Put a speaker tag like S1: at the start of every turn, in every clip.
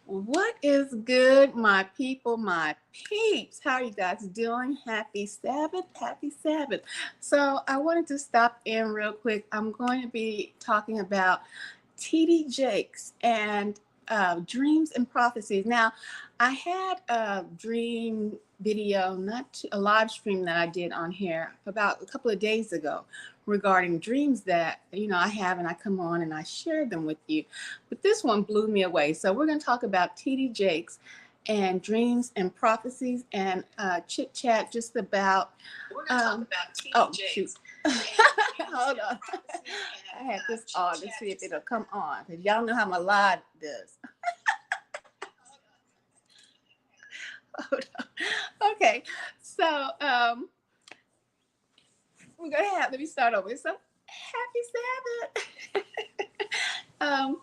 S1: What is good, my people, my peeps? How are you guys doing? Happy Sabbath, happy Sabbath. So, I wanted to stop in real quick. I'm going to be talking about TD Jakes and dreams and prophecies. Now, I had a dream video, not a live stream that I did on here about a couple of days ago regarding dreams that I have, and I come on and I share them with you. But this one blew me away. So we're going to talk about TD Jakes and dreams and prophecies and chit chat just about. We're going to talk about TD oh, Jakes. Hold on. I had this on to see if it'll come on because y'all know how my live does. Hold on. Okay, so we're gonna have. Let me start over. So happy Sabbath. um,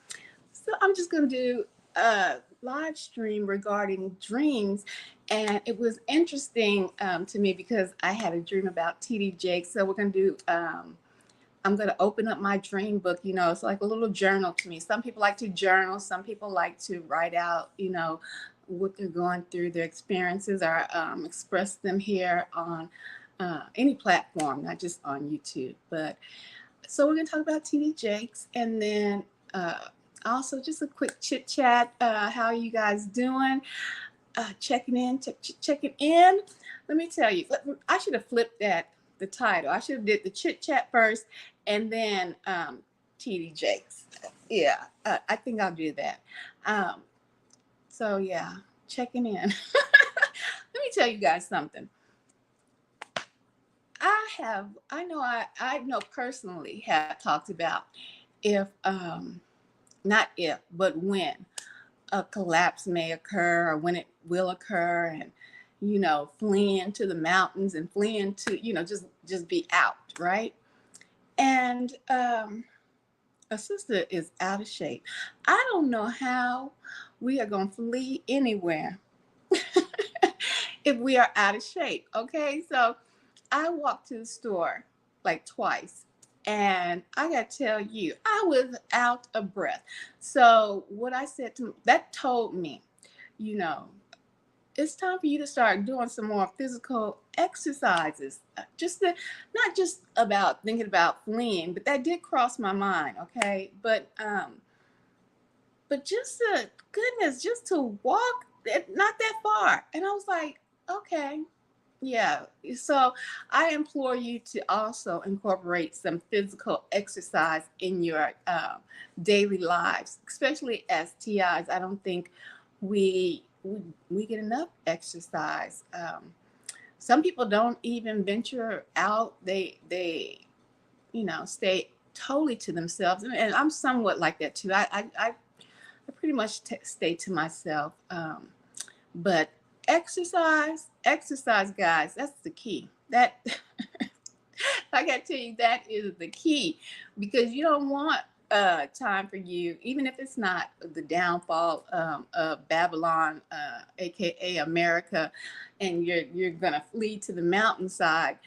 S1: so I'm just gonna do a live stream regarding dreams, and it was interesting to me because I had a dream about TD Jakes. So we're gonna do. I'm going to open up my dream book. It's like a little journal to me. Some people like to journal. Some people like to write out, what they're going through, their experiences, or express them here on any platform, not just on YouTube. But so we're going to talk about TD Jakes, and then also just a quick chit chat. How are you guys doing? Checking in. Let me tell you, I should have flipped the title. I should have did the chit chat first, and then TD Jakes. Yeah, I think I'll do that. So yeah, checking in. Let me tell you guys something. I know personally have talked about if not if, but when a collapse may occur or when it will occur, and fleeing to the mountains and fleeing to just be out, right? And a sister is out of shape. I don't know how we are going to flee anywhere if we are out of shape. Okay, so I walked to the store like twice, and I got to tell you, I was out of breath. So what I said to that told me, you know, it's time for you to start doing some more physical exercises. Not just about thinking about fleeing, but that did cross my mind. Okay, but just goodness, just to walk not that far, and I was like, okay, yeah. So I implore you to also incorporate some physical exercise in your daily lives, especially as TIs. I don't think we get enough exercise. Some people don't even venture out. They stay totally to themselves, and I'm somewhat like that too. I pretty much stay to myself. But exercise, guys, that's the key. That I got to tell you, that is the key, because you don't want time for you, even if it's not the downfall of Babylon, aka America, and you're gonna flee to the mountainside.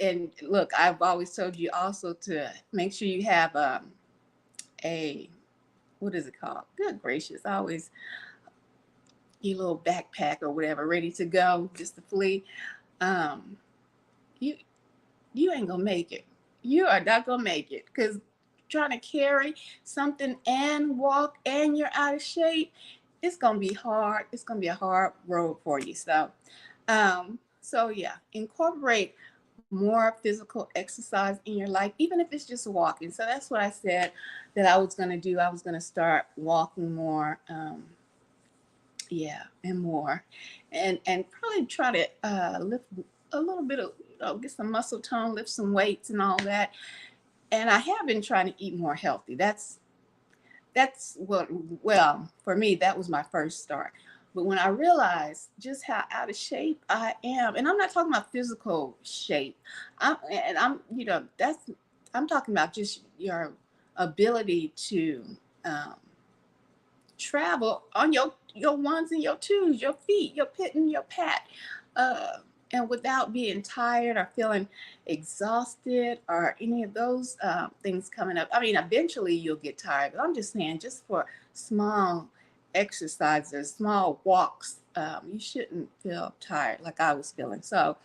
S1: And look, I've always told you also to make sure you have a what is it called? Good gracious, I always your little backpack or whatever ready to go just to flee. Um, you you ain't gonna make it. You are not gonna make it, because trying to carry something and walk and you're out of shape, it's gonna be hard. It's gonna be a hard road for you. So yeah, incorporate more physical exercise in your life, even if it's just walking. So that's what I said that I was gonna do. I was gonna start walking more. Yeah, and more, and probably try to lift a little bit of, get some muscle tone, lift some weights and all that. And I have been trying to eat more healthy. That's what, well, for me, that was my first start. But when I realized just how out of shape I am, and I'm not talking about physical shape, I'm talking about just your ability to um, travel on your ones and your twos, your feet, your pit and your pat, uh, and without being tired or feeling exhausted or any of those things coming up. I mean, eventually you'll get tired, but I'm just saying, just for small exercises, small walks. You shouldn't feel tired like I was feeling. So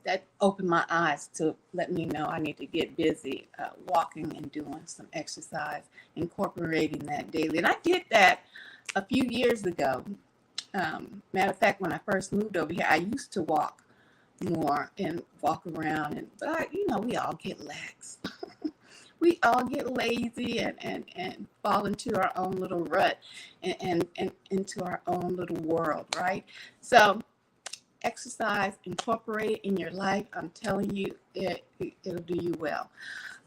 S1: that opened my eyes to let me know I need to get busy walking and doing some exercise, incorporating that daily. And I did that a few years ago. Matter of fact, when I first moved over here, I used to walk more and walk around. But we all get lax. We all get lazy and fall into our own little rut and into our own little world, right? So exercise, incorporate it in your life. I'm telling you, it'll do you well.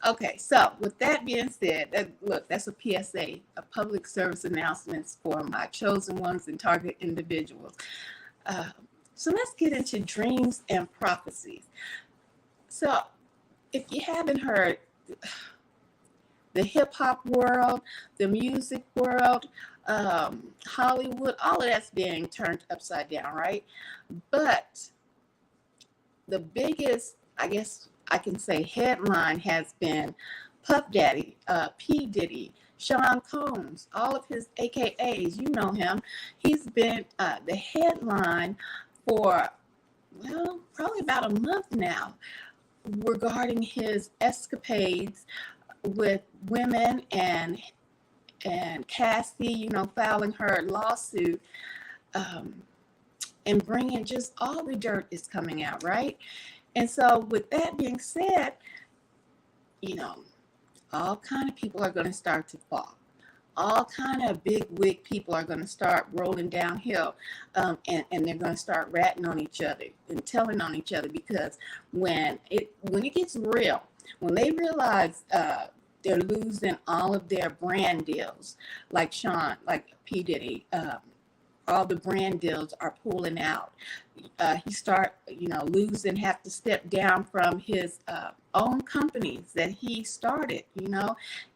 S1: Okay, so with that being said, look, that's a PSA, a public service announcements for my chosen ones and target individuals. So let's get into dreams and prophecies. So if you haven't heard, the hip hop world, the music world, Hollywood, all of that's being turned upside down, right? But the biggest, I guess I can say, headline has been Puff Daddy, P. Diddy, Sean Combs, all of his AKAs, you know him. He's been the headline for, well, probably about a month now regarding his escapades with women and Cassie, filing her lawsuit and bringing just all the dirt is coming out, right? And so with that being said, all kind of people are going to start to fall. All kind of big wig people are going to start rolling downhill, and they're going to start ratting on each other and telling on each other, because when it gets real, when they realize they're losing all of their brand deals, like P. Diddy, all the brand deals are pulling out. He start, losing, have to step down from his own companies that he started,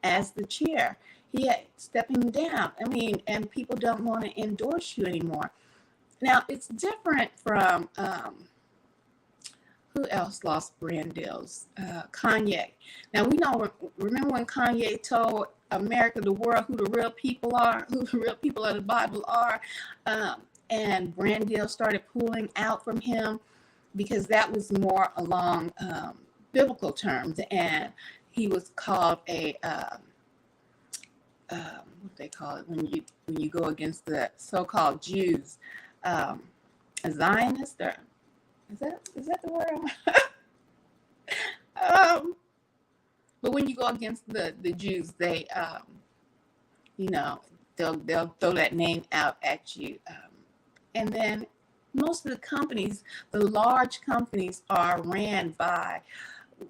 S1: as the chair. He had stepping down. And people don't want to endorse you anymore. Now, it's different from who else lost brand deals? Kanye. Now, remember when Kanye told America, the world, who the real people are, who the real people of the Bible are, and brand deals started pulling out from him because that was more along biblical terms, and he was called a what they call it when you go against the so-called Jews, a Zionist, or is that the word? But when you go against the Jews, they they'll throw that name out at you, and then most of the companies, the large companies, are ran by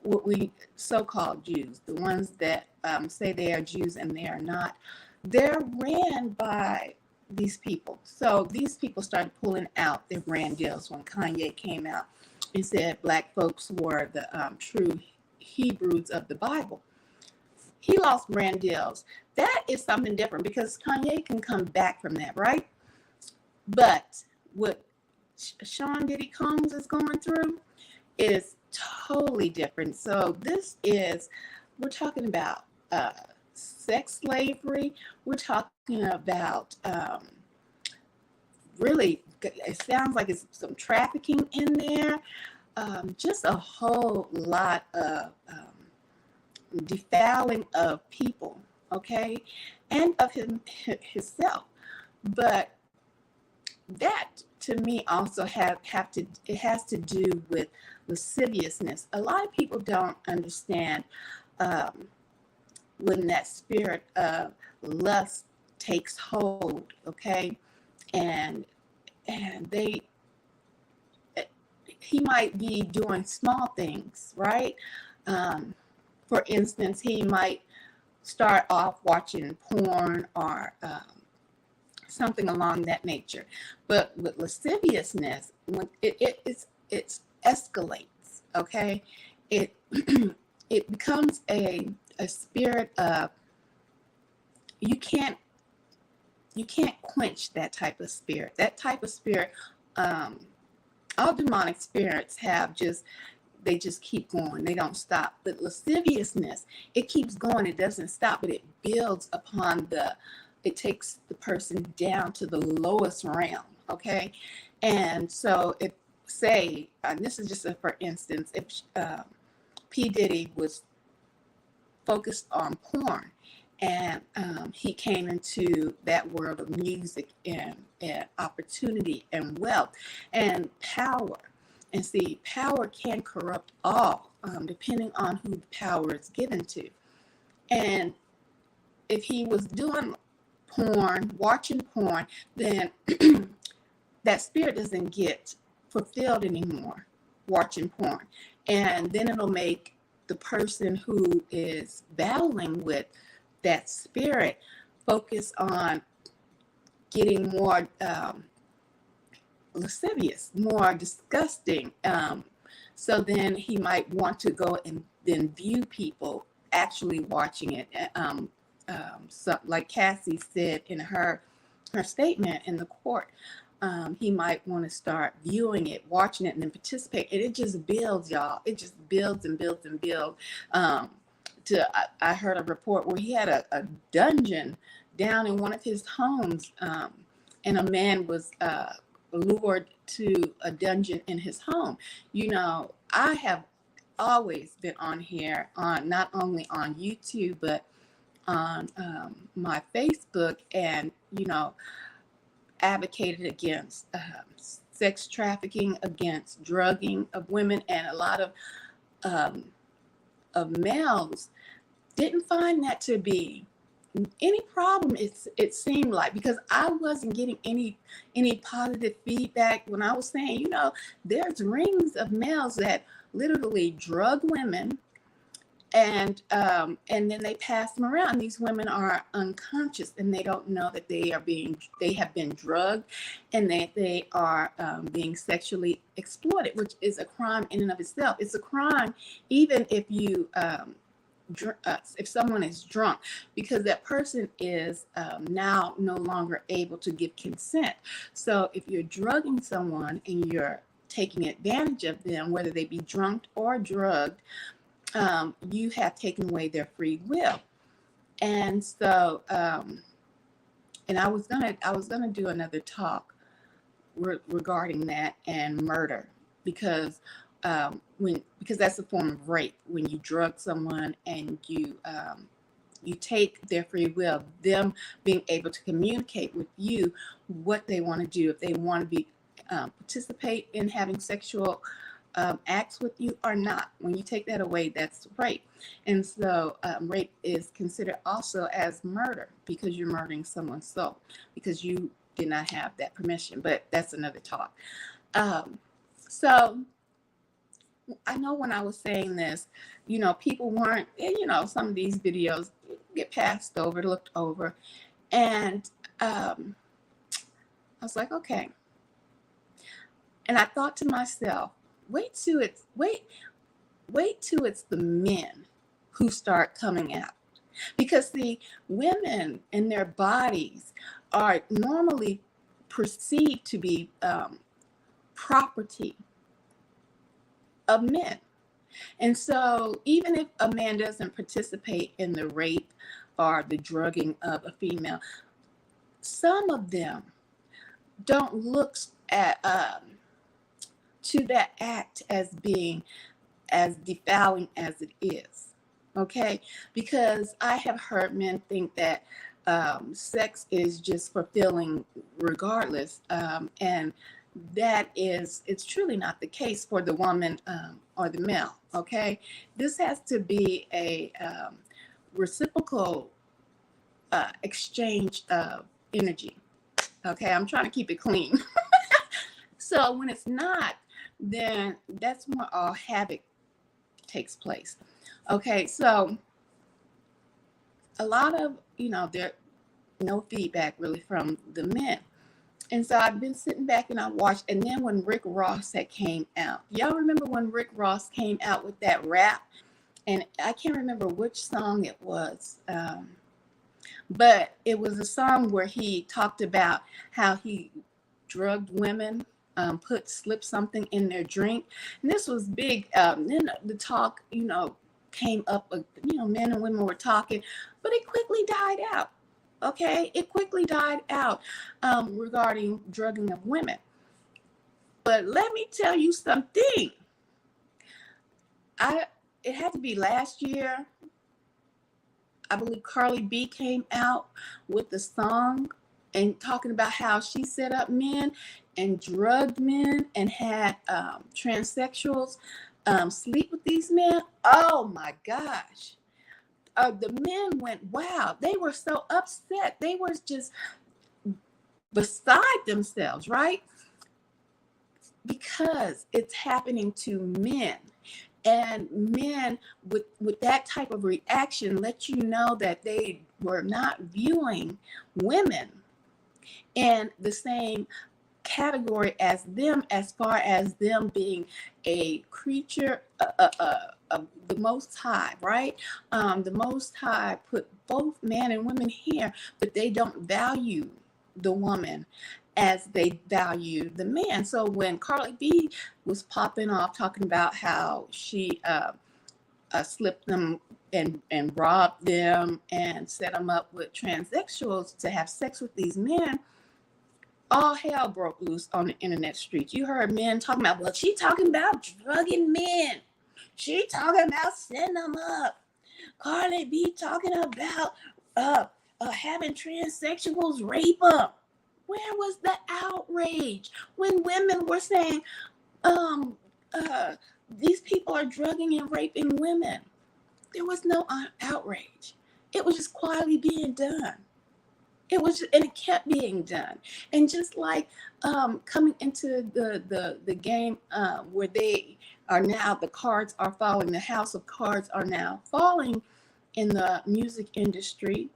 S1: what we so-called Jews, the ones that say they are Jews and they are not. They're ran by these people. So these people started pulling out their brand deals when Kanye came out and said black folks were the true Hebrews of the Bible. He lost brand deals. That is something different because Kanye can come back from that, right? But what Sean Diddy Combs is going through is totally different. So we're talking about sex slavery. We're talking about really, it sounds like it's some trafficking in there. Just a whole lot of defiling of people, okay, and of himself. But that to me also it has to do with lasciviousness. A lot of people don't understand when that spirit of lust takes hold, okay, and he might be doing small things, right? For instance, he might start off watching porn or something along that nature. But with lasciviousness, when it escalates, okay? It it becomes a spirit of you can't quench that type of spirit. That type of spirit, all demonic spirits they just keep going. They don't stop. But lasciviousness, it keeps going. It doesn't stop, but it builds upon it takes the person down to the lowest realm. Okay. And so if, say, and this is just a for instance, if P. Diddy was focused on porn, and he came into that world of music and opportunity and wealth and power. And see, power can corrupt all, depending on who the power is given to. And if he was doing porn, watching porn, then that spirit doesn't get fulfilled anymore watching porn. And then it'll make the person who is battling with that spirit focus on getting more lascivious, more disgusting. So then he might want to go and then view people actually watching it. So like Cassie said in her statement in the court, he might want to start viewing it, watching it, and then participate. And it just builds, y'all. It just builds and builds and builds. I heard a report where he had a dungeon down in one of his homes, and a man was lured to a dungeon in his home. You know, I have always been on here, on not only on YouTube, but on my Facebook, and, you know, advocated against sex trafficking, against drugging of women, and a lot of males didn't find that to be any problem. It seemed like, because I wasn't getting any positive feedback when I was saying, you know, there's rings of males that literally drug women, and then they pass them around. These women are unconscious, and they don't know that they have been drugged, and they are being sexually exploited, which is a crime in and of itself. It's a crime even if you if someone is drunk, because that person is now no longer able to give consent. So if you're drugging someone and you're taking advantage of them, whether they be drunk or drugged, you have taken away their free will. And so, and I was gonna do another talk regarding that and murder, because because that's a form of rape when you drug someone and you take their free will, them being able to communicate with you what they want to do, if they want to be participate in having sexual acts with you or not. When you take that away, that's rape. And so rape is considered also as murder, because you're murdering someone's soul because you did not have that permission. But that's another talk. So I know when I was saying this, you know, people weren't, you know, some of these videos get passed over, looked over, and I was like, okay. And I thought to myself, wait till it's the men who start coming out, because the women and their bodies are normally perceived to be property of men. And so even if a man doesn't participate in the rape or the drugging of a female, some of them don't look at to that act as being as defiling as it is. Okay, because I have heard men think that sex is just fulfilling regardless, and it's truly not the case for the woman or the male. Okay, this has to be a reciprocal exchange of energy. Okay, I'm trying to keep it clean. So when it's not, then that's when all havoc takes place. Okay, so a lot of, you know, there no feedback really from the men. And so I've been sitting back and I watched, and then when Rick Ross had came out, y'all remember when Rick Ross came out with that rap? And I can't remember which song it was, but it was a song where he talked about how he drugged women, slipped something in their drink. And this was big. Then the talk, came up, men and women were talking, but it quickly died out. Okay, it quickly died out regarding drugging of women. But let me tell you something. It had to be last year. I believe Carly B came out with the song and talking about how she set up men and drugged men and had transsexuals sleep with these men. Oh my gosh. The men went, wow. They were so upset. They were just beside themselves, right? Because it's happening to men. And men with that type of reaction let you know that they were not viewing women in the same category as them, as far as them being a creature of the Most High, right? The Most High put both man and women here, but they don't value the woman as they value the man. So when Carly B was popping off talking about how she slipped them and robbed them and set them up with transsexuals to have sex with these men, all hell broke loose on the internet streets. You heard men talking about, well, she talking about drugging men. She talking about setting them up. Carly B talking about having transsexuals rape them. Where was the outrage when women were saying, um, these people are drugging and raping women? There was no outrage. It was just quietly being done. And it kept being done. And just like coming into the game where they are now, the cards are falling, the house of cards are now falling in the music industry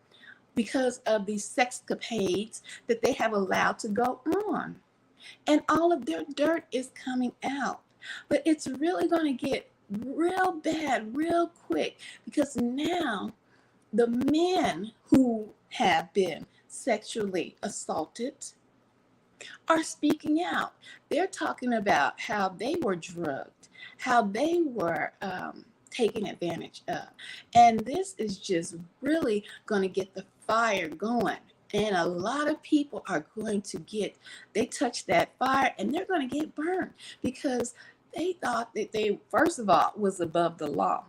S1: because of these sexcapades that they have allowed to go on. And all of their dirt is coming out. But it's really going to get real bad real quick, because now the men who have been sexually assaulted are speaking out. They're talking about how they were drugged, how they were taken advantage of. And this is just really going to get the fire going. And a lot of people are going to they touch that fire and they're going to get burned because they thought that they, first of all, was above the law.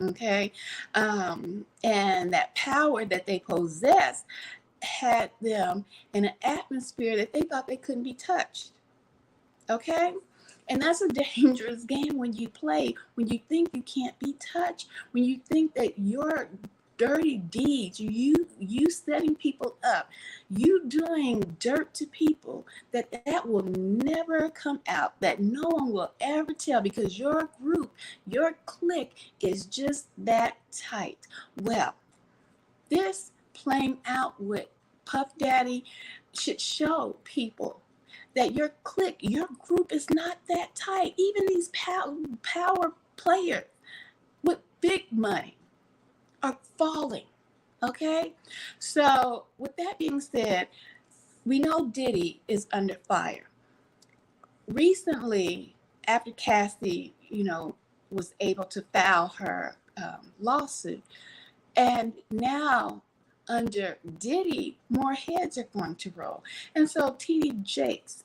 S1: Okay. And that power that they possessed had them in an atmosphere that they thought they couldn't be touched. Okay. And that's a dangerous game when you play, when you think you can't be touched, when you think that your dirty deeds, you setting people up, you doing dirt to people, that will never come out, that no one will ever tell, because your group, your clique is just that tight. Well, this playing out with Puff Daddy should show people that your clique, your group is not that tight. Even these power players with big money are falling. Okay? So with that being said, we know Diddy is under fire. Recently, after Cassie, was able to file her lawsuit, and now under Diddy, more heads are going to roll. And so TD Jakes,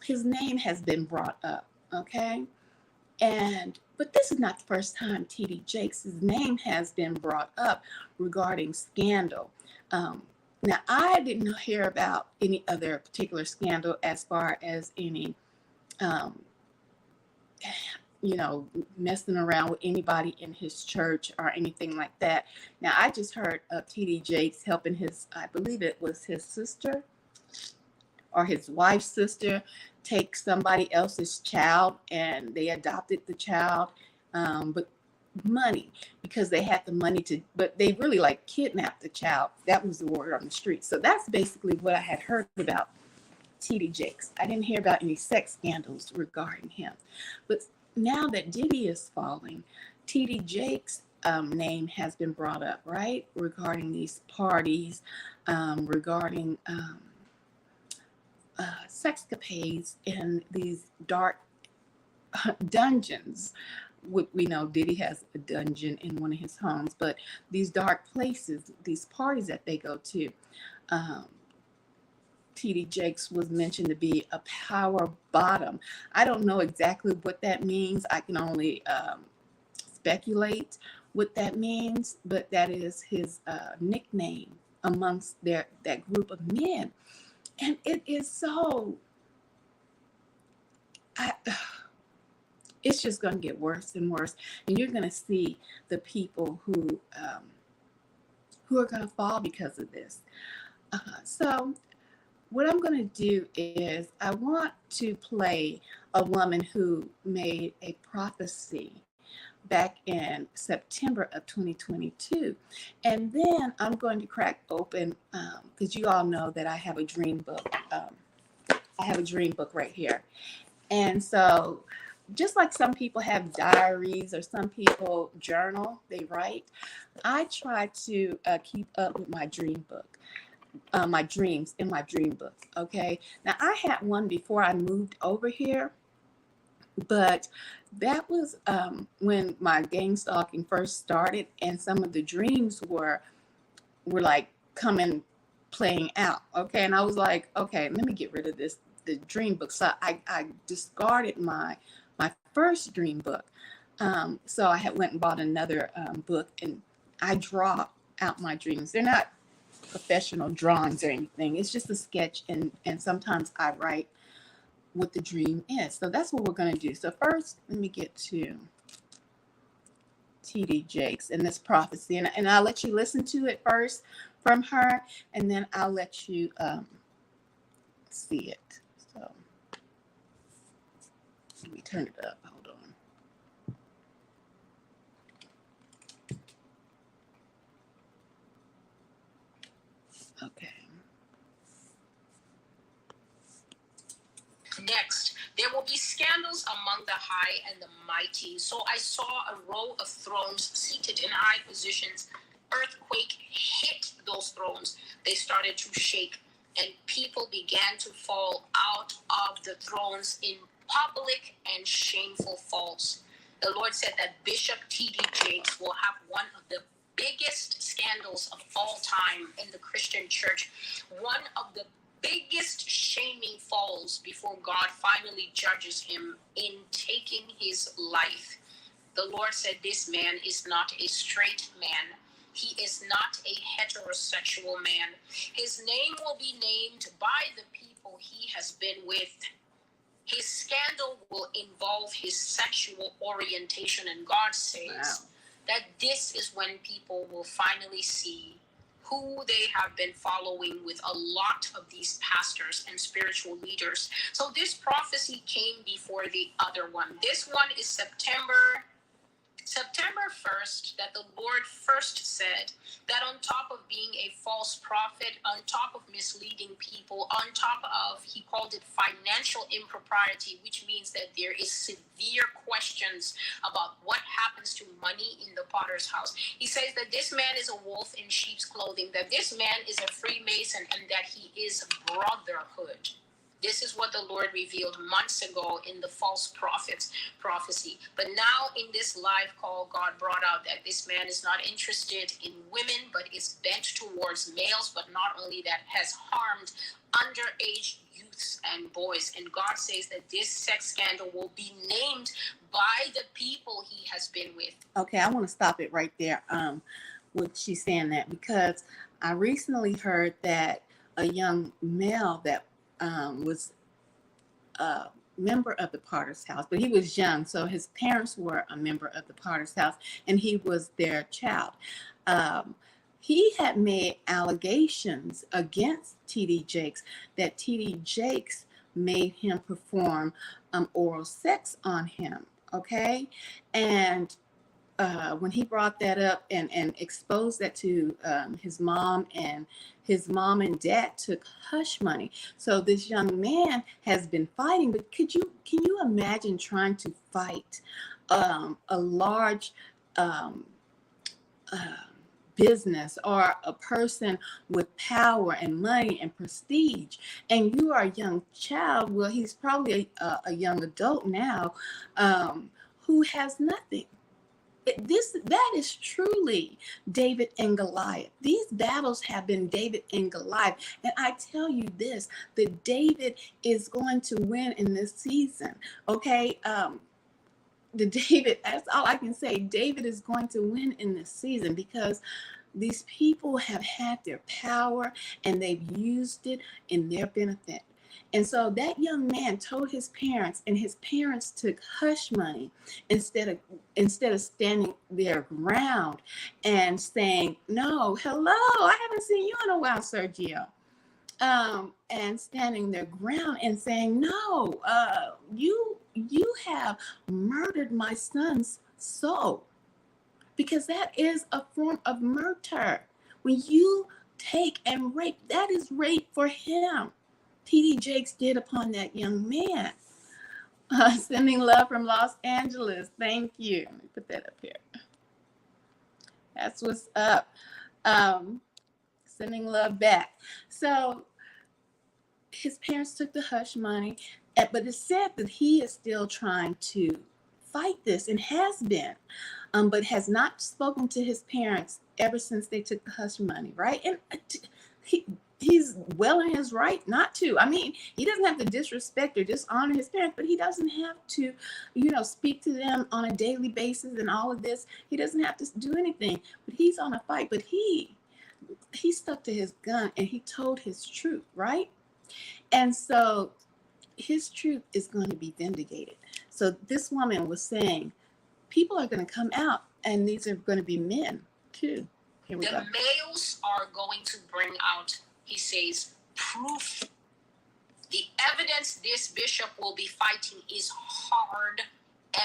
S1: his name has been brought up, okay? But this is not the first time TD Jakes' name has been brought up regarding scandal. Now, I didn't hear about any other particular scandal as far as any, messing around with anybody in his church or anything like that. Now, I just heard of TD Jakes helping I believe it was his sister or his wife's sister, take somebody else's child, and they adopted the child, but money, because they had the money but they really kidnapped the child. That was the word on the street. So that's basically what I had heard about TD Jakes. I didn't hear about any sex scandals regarding him. But now that Diddy is falling, TD Jakes' name has been brought up, right? Regarding these parties, regarding sexcapades in these dark dungeons we know Diddy has a dungeon in one of his homes, but these dark places, these parties that they go to, um, TD Jakes was mentioned to be a power bottom. I don't know exactly what that means. I can only speculate what that means, but that is his nickname amongst that group of men. And it is so, I, it's just going to get worse and worse. And you're going to see the people who are going to fall because of this. So what I'm going to do is I want to play a woman who made a prophecy back in September of 2022. And then I'm going to crack open, because you all know that I have a dream book. I have a dream book right here. And so just like some people have diaries or some people journal, they write, I try to keep up with my dream book. My dreams in my dream book. Okay. Now I had one before I moved over here, but that was when my gang stalking first started, and some of the dreams were like coming, playing out. Okay. And I was like, okay, let me get rid of the dream book. So I discarded my first dream book. So I had went and bought another book, and I draw out my dreams. They're not professional drawings or anything. It's just a sketch, and sometimes I write what the dream is. So that's what we're going to do. So first, let me get to TD Jakes and this prophecy, and I'll let you listen to it first from her, and then I'll let you see it. So let me turn it up. Hold on. Okay.
S2: Next, there will be scandals among the high and the mighty. So I saw a row of thrones seated in high positions. Earthquake hit those thrones. They started to shake, and people began to fall out of the thrones in public and shameful falls. The Lord said that Bishop T.D. Jakes will have one of the biggest scandals of all time in the Christian church, one of the biggest shaming falls before God finally judges him in taking his life. The Lord said this man is not a straight man. He is not a heterosexual man. His name will be named by the people he has been with. His scandal will involve his sexual orientation, and God says that this is when people will finally see who they have been following with a lot of these pastors and spiritual leaders. So this prophecy came before the other one. This one is September 1st, that the Lord first said that on top of being a false prophet, on top of misleading people, on top of, he called it financial impropriety, which means that there is severe questions about what happens to money in the potter's house. He says that this man is a wolf in sheep's clothing, that this man is a Freemason, and that he is brotherhood. This is what the Lord revealed months ago in the false prophet's prophecy. But now in this live call, God brought out that this man is not interested in women, but is bent towards males. But not only that, has harmed underage youths and boys. And God says that this sex scandal will be named by the people he has been with.
S1: Okay, I want to stop it right there with she's saying that, because I recently heard that a young male that was a member of the Potter's house, but he was young, so his parents were a member of the Potter's house, and he was their child. He had made allegations against T.D. Jakes that T.D. Jakes made him perform oral sex on him. Okay, and when he brought that up and exposed that to his mom, and his mom and dad took hush money. So this young man has been fighting, but can you imagine trying to fight a large business or a person with power and money and prestige, and you are a young child? Well, he's probably a young adult now, who has nothing. That is truly David and Goliath. These battles have been David and Goliath. And I tell you this, that David is going to win in this season. Okay. That's all I can say. David is going to win in this season because these people have had their power and they've used it in their benefit. And so that young man told his parents, and his parents took hush money instead of standing their ground and saying, "No, hello, I haven't seen you in a while, Sergio." And standing their ground and saying, "No, you have murdered my son's soul," because that is a form of murder. When you take and rape, that is rape for him. T.D. Jakes did upon that young man. Sending love from Los Angeles. Thank you. Let me put that up here. That's what's up. Sending love back. So his parents took the hush money, but it's said that he is still trying to fight this and has been, but has not spoken to his parents ever since they took the hush money, right? And he's well in his right not to. I mean, he doesn't have to disrespect or dishonor his parents, but he doesn't have to, speak to them on a daily basis and all of this. He doesn't have to do anything, but he's on a fight. But he stuck to his gun and he told his truth, right? And so his truth is going to be vindicated. So this woman was saying, people are going to come out, and these are going to be men too. Here we go.
S2: The males are going to bring out, he says, proof. The evidence this bishop will be fighting is hard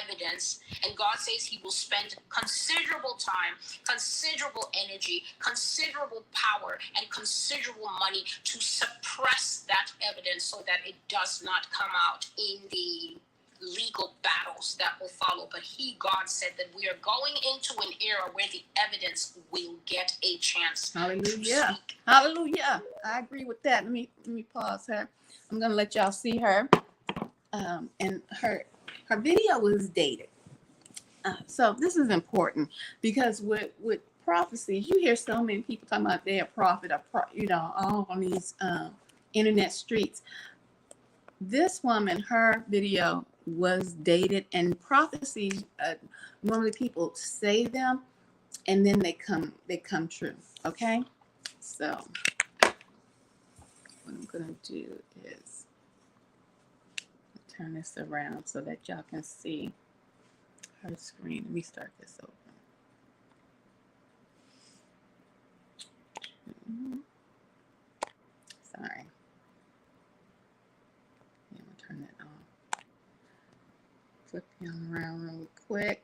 S2: evidence. And God says he will spend considerable time, considerable energy, considerable power, and considerable money to suppress that evidence so that it does not come out in the legal battles that will follow. But God said that we are going into an era where the evidence will get a chance.
S1: Hallelujah. Hallelujah. I agree with that. Let me pause her. I'm going to let y'all see her. And her video was dated. So this is important because with prophecies, you hear so many people talking about they're a prophet, all on these internet streets. This woman, her video was dated, and prophecies, normally people say them and then they come true. Okay. So what I'm going to do is turn this around so that y'all can see her screen. Let me start this over. Sorry. I'm going to turn that off. Flip him around really quick.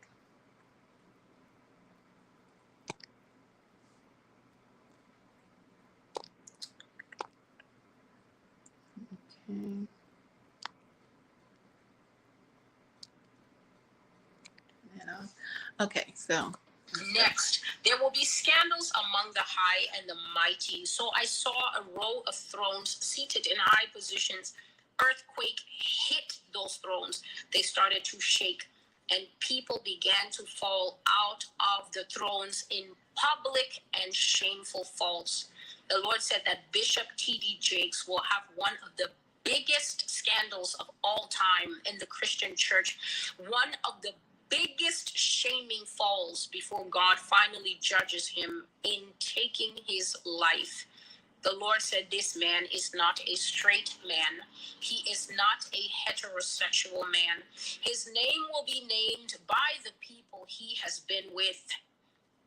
S1: Okay. Okay, so
S2: next, there will be scandals among the high and the mighty. So I saw a row of thrones seated in high positions. Earthquake hit those thrones. They started to shake, and people began to fall out of the thrones in public and shameful falls. The Lord said that Bishop T.D. Jakes will have one of the biggest scandals of all time in the Christian church, one of the biggest shaming falls before God finally judges him in taking his life. The Lord said this man is not a straight man. He is not a heterosexual man. His name will be named by the people he has been with.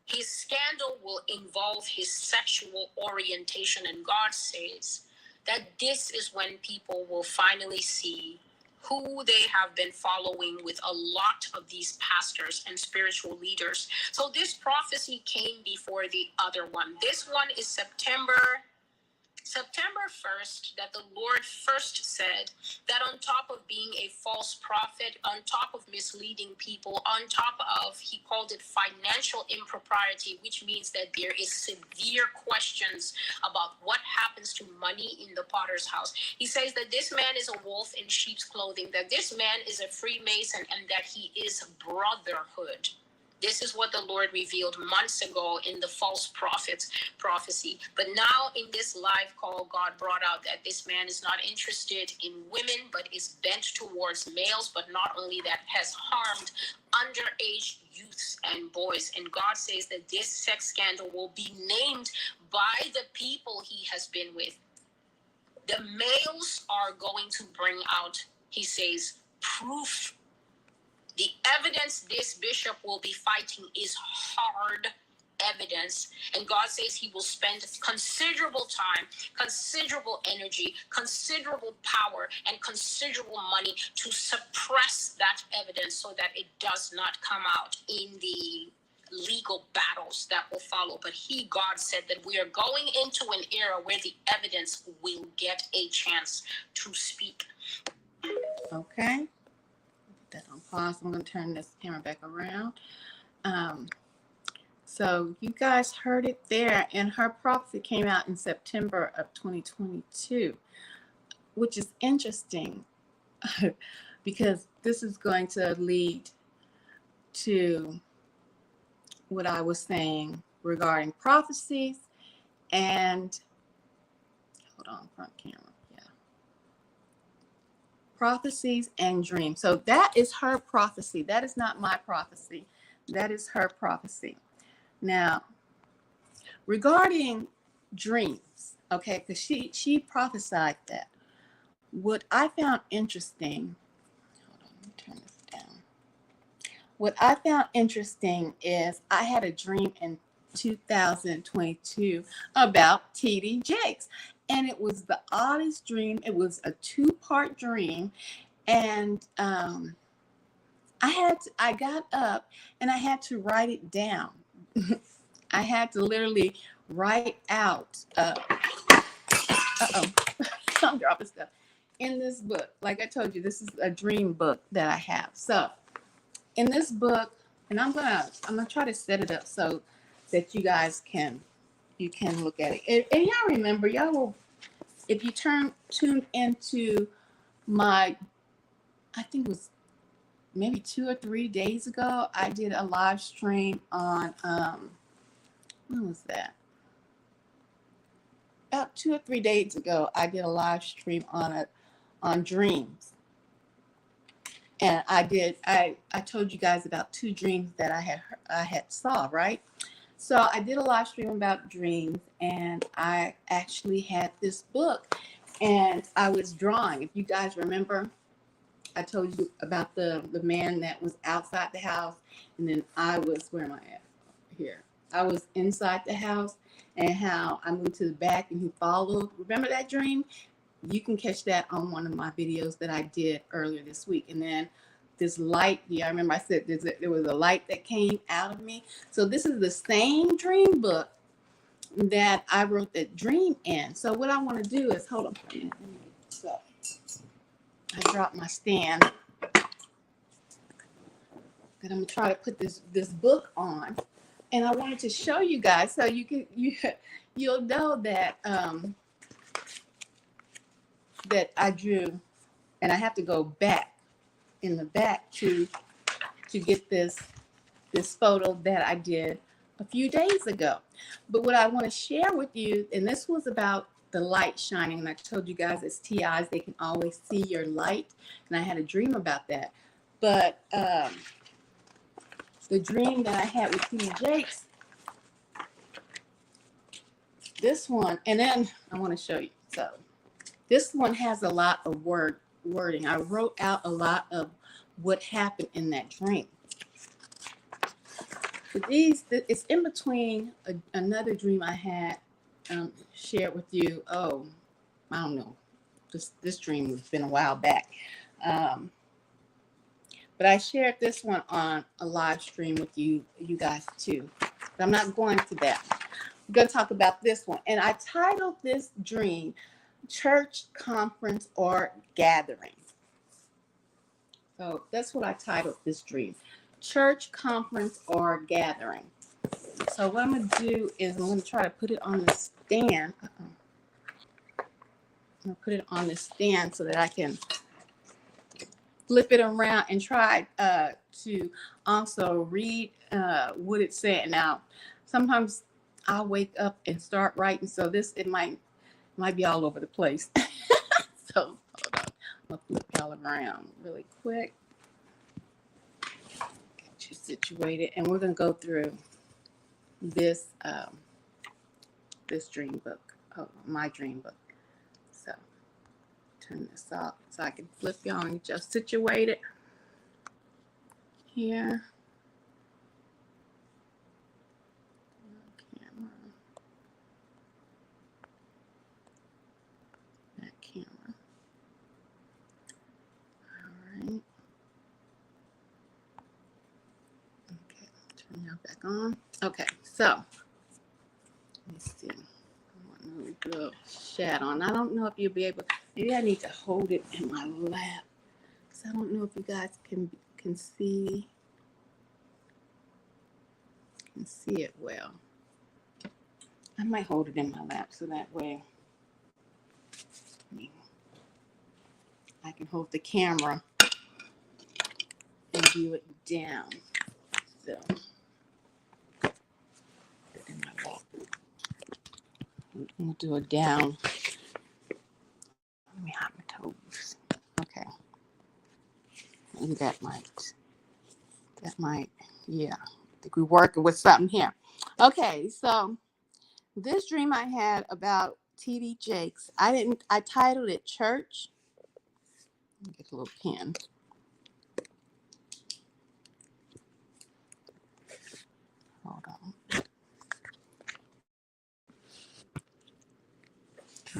S2: His scandal will involve his sexual orientation, and God says that this is when people will finally see who they have been following with a lot of these pastors and spiritual leaders. So this prophecy came before the other one. This one is September first that the Lord first said that on top of being a false prophet, on top of misleading people, on top of, he called it financial impropriety, which means that there is severe questions about what happens to money in the potter's house. He says that this man is a wolf in sheep's clothing, that this man is a Freemason, and that he is brotherhood. This is what the Lord revealed months ago in the false prophet's prophecy. But now in this live call, God brought out that this man is not interested in women, but is bent towards males. But not only that, has harmed underage youths and boys. And God says that this sex scandal will be named by the people he has been with. The males are going to bring out, he says, proof. The evidence this bishop will be fighting is hard evidence. And God says he will spend considerable time, considerable energy, considerable power, and considerable money to suppress that evidence so that it does not come out in the legal battles that will follow. But God said that we are going into an era where the evidence will get a chance to speak.
S1: Okay. That on pause. I'm going to turn this camera back around. So you guys heard it there, and her prophecy came out in September of 2022, which is interesting because this is going to lead to what I was saying regarding prophecies and hold on, front camera. Prophecies and dreams. So that is her prophecy. That is not my prophecy. That is her prophecy. Now, regarding dreams, okay, because she prophesied that. What I found interesting, hold on, let me turn this down. What I found interesting is I had a dream in 2022 about TD Jakes. And it was the oddest dream. It was a 2-part dream. And I got up and I had to write it down. I had to literally write out, I'm dropping stuff in this book. Like I told you, this is a dream book that I have. So in this book, and I'm gonna try to set it up so that you guys can look at it. And y'all remember, y'all will, if you tune into my, I think it was maybe 2 or 3 days ago, I did a live stream on, when was that? About 2 or 3 days ago, I did a live stream on dreams. And I told you guys about 2 dreams that I had saw, right? So I did a live stream about dreams, and I actually had this book, and I was drawing. If you guys remember, I told you about the man that was outside the house, and then I was, where am I at? Here. I was inside the house, and how I moved to the back, and he followed. Remember that dream? You can catch that on one of my videos that I did earlier this week. And then this light, I remember I said there was a light that came out of me. So this is the same dream book that I wrote that dream in. So what I want to do is, hold on for a minute. So I dropped my stand. And I'm gonna try to put this book on. And I wanted to show you guys so you'll know that that I drew, and I have to go back in the back to get this photo that I did a few days ago. But what I want to share with you, and this was about the light shining, and I told you guys as TIs, they can always see your light, and I had a dream about that. But the dream that I had with TD Jakes, this one, and then I want to show you. So this one has a lot of wording. I wrote out a lot of what happened in that dream. But it's in between another dream I had shared with you. Oh, I don't know. This dream has been a while back. But I shared this one on a live stream with you guys too. But I'm not going to that. I'm going to talk about this one. And I titled this dream, church, conference, or gathering. So that's what I titled this dream. Church, conference, or gathering. So what I'm going to do is I'm going to try to put it on the stand. I'm going to put it on the stand so that I can flip it around and try to also read what it said. Now, sometimes I'll wake up and start writing, so it might be all over the place. So hold on, I'm gonna flip y'all around really quick. Get you situated, and we're gonna go through this this dream book, my dream book. So turn this off so I can flip y'all and just situated here. Camera. That camera. All right. Okay, turn y'all back on. Okay, so let's see. I want to do shadow on. I don't know if you'll be able. Maybe I need to hold it in my lap because I don't know if you guys can see it well. I might hold it in my lap so that way I can hold the camera and view it down. So put it in my lap. We'll do a down. Let me hop my toes. Okay. And that might, yeah. I think we're working with something here. Okay, so this dream I had about TD Jakes, I titled it Church. Let me get a little pen. Hold on.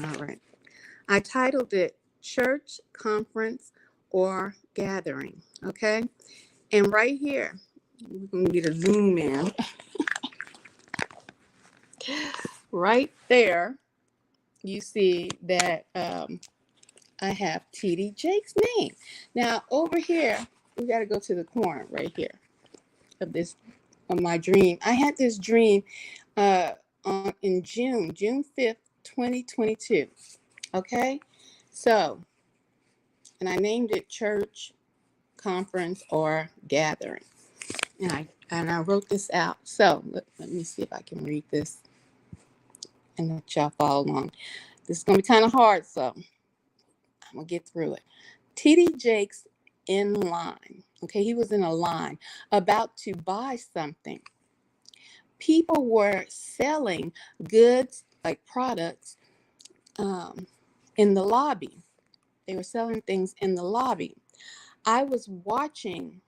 S1: All right. I titled it Church, Conference, or Gathering. Okay. And right here, we're going to get a zoom in. Right there, you see that I have TD Jake's name. Now, over here, we got to go to the corner right here of my dream. I had this dream in June 5th, 2022. Okay. So, and I named it Church, Conference, or Gathering. And I wrote this out. So let me see if I can read this and let y'all follow along. This is going to be kind of hard, so I'm going to get through it. TD Jakes in line. Okay, he was in a line about to buy something. People were selling goods, like products, in the lobby. They were selling things in the lobby. I was watching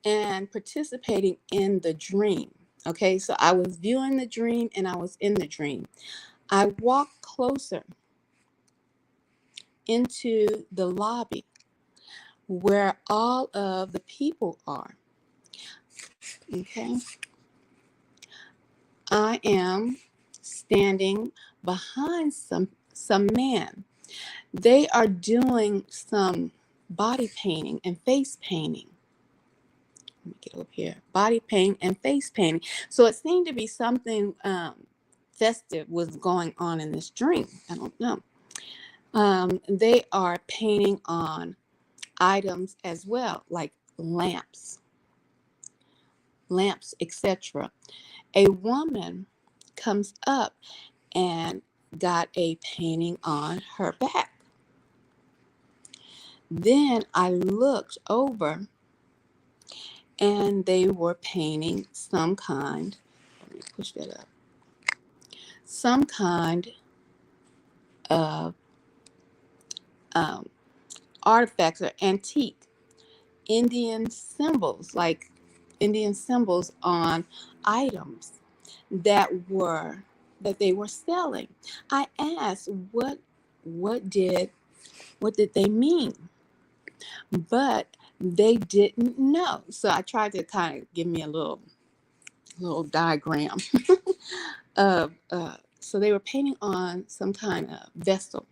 S1: and participating in the dream. Okay, so I was viewing the dream and I was in the dream. I walked closer into the lobby where all of the people are. Okay, I am standing behind some men. They are doing some body painting and face painting. Let me get over here. Body paint and face painting. So it seemed to be something festive was going on in this dream. I don't know. They are painting on items as well, like lamps, etc. A woman comes up and got a painting on her back. Then I looked over and they were painting some kind, let me push that up, some kind of artifacts or antique Indian symbols, like Indian symbols on items that they were selling. I asked what did they mean? But they didn't know. So I tried to kind of give me a little diagram of so they were painting on some kind of vessel.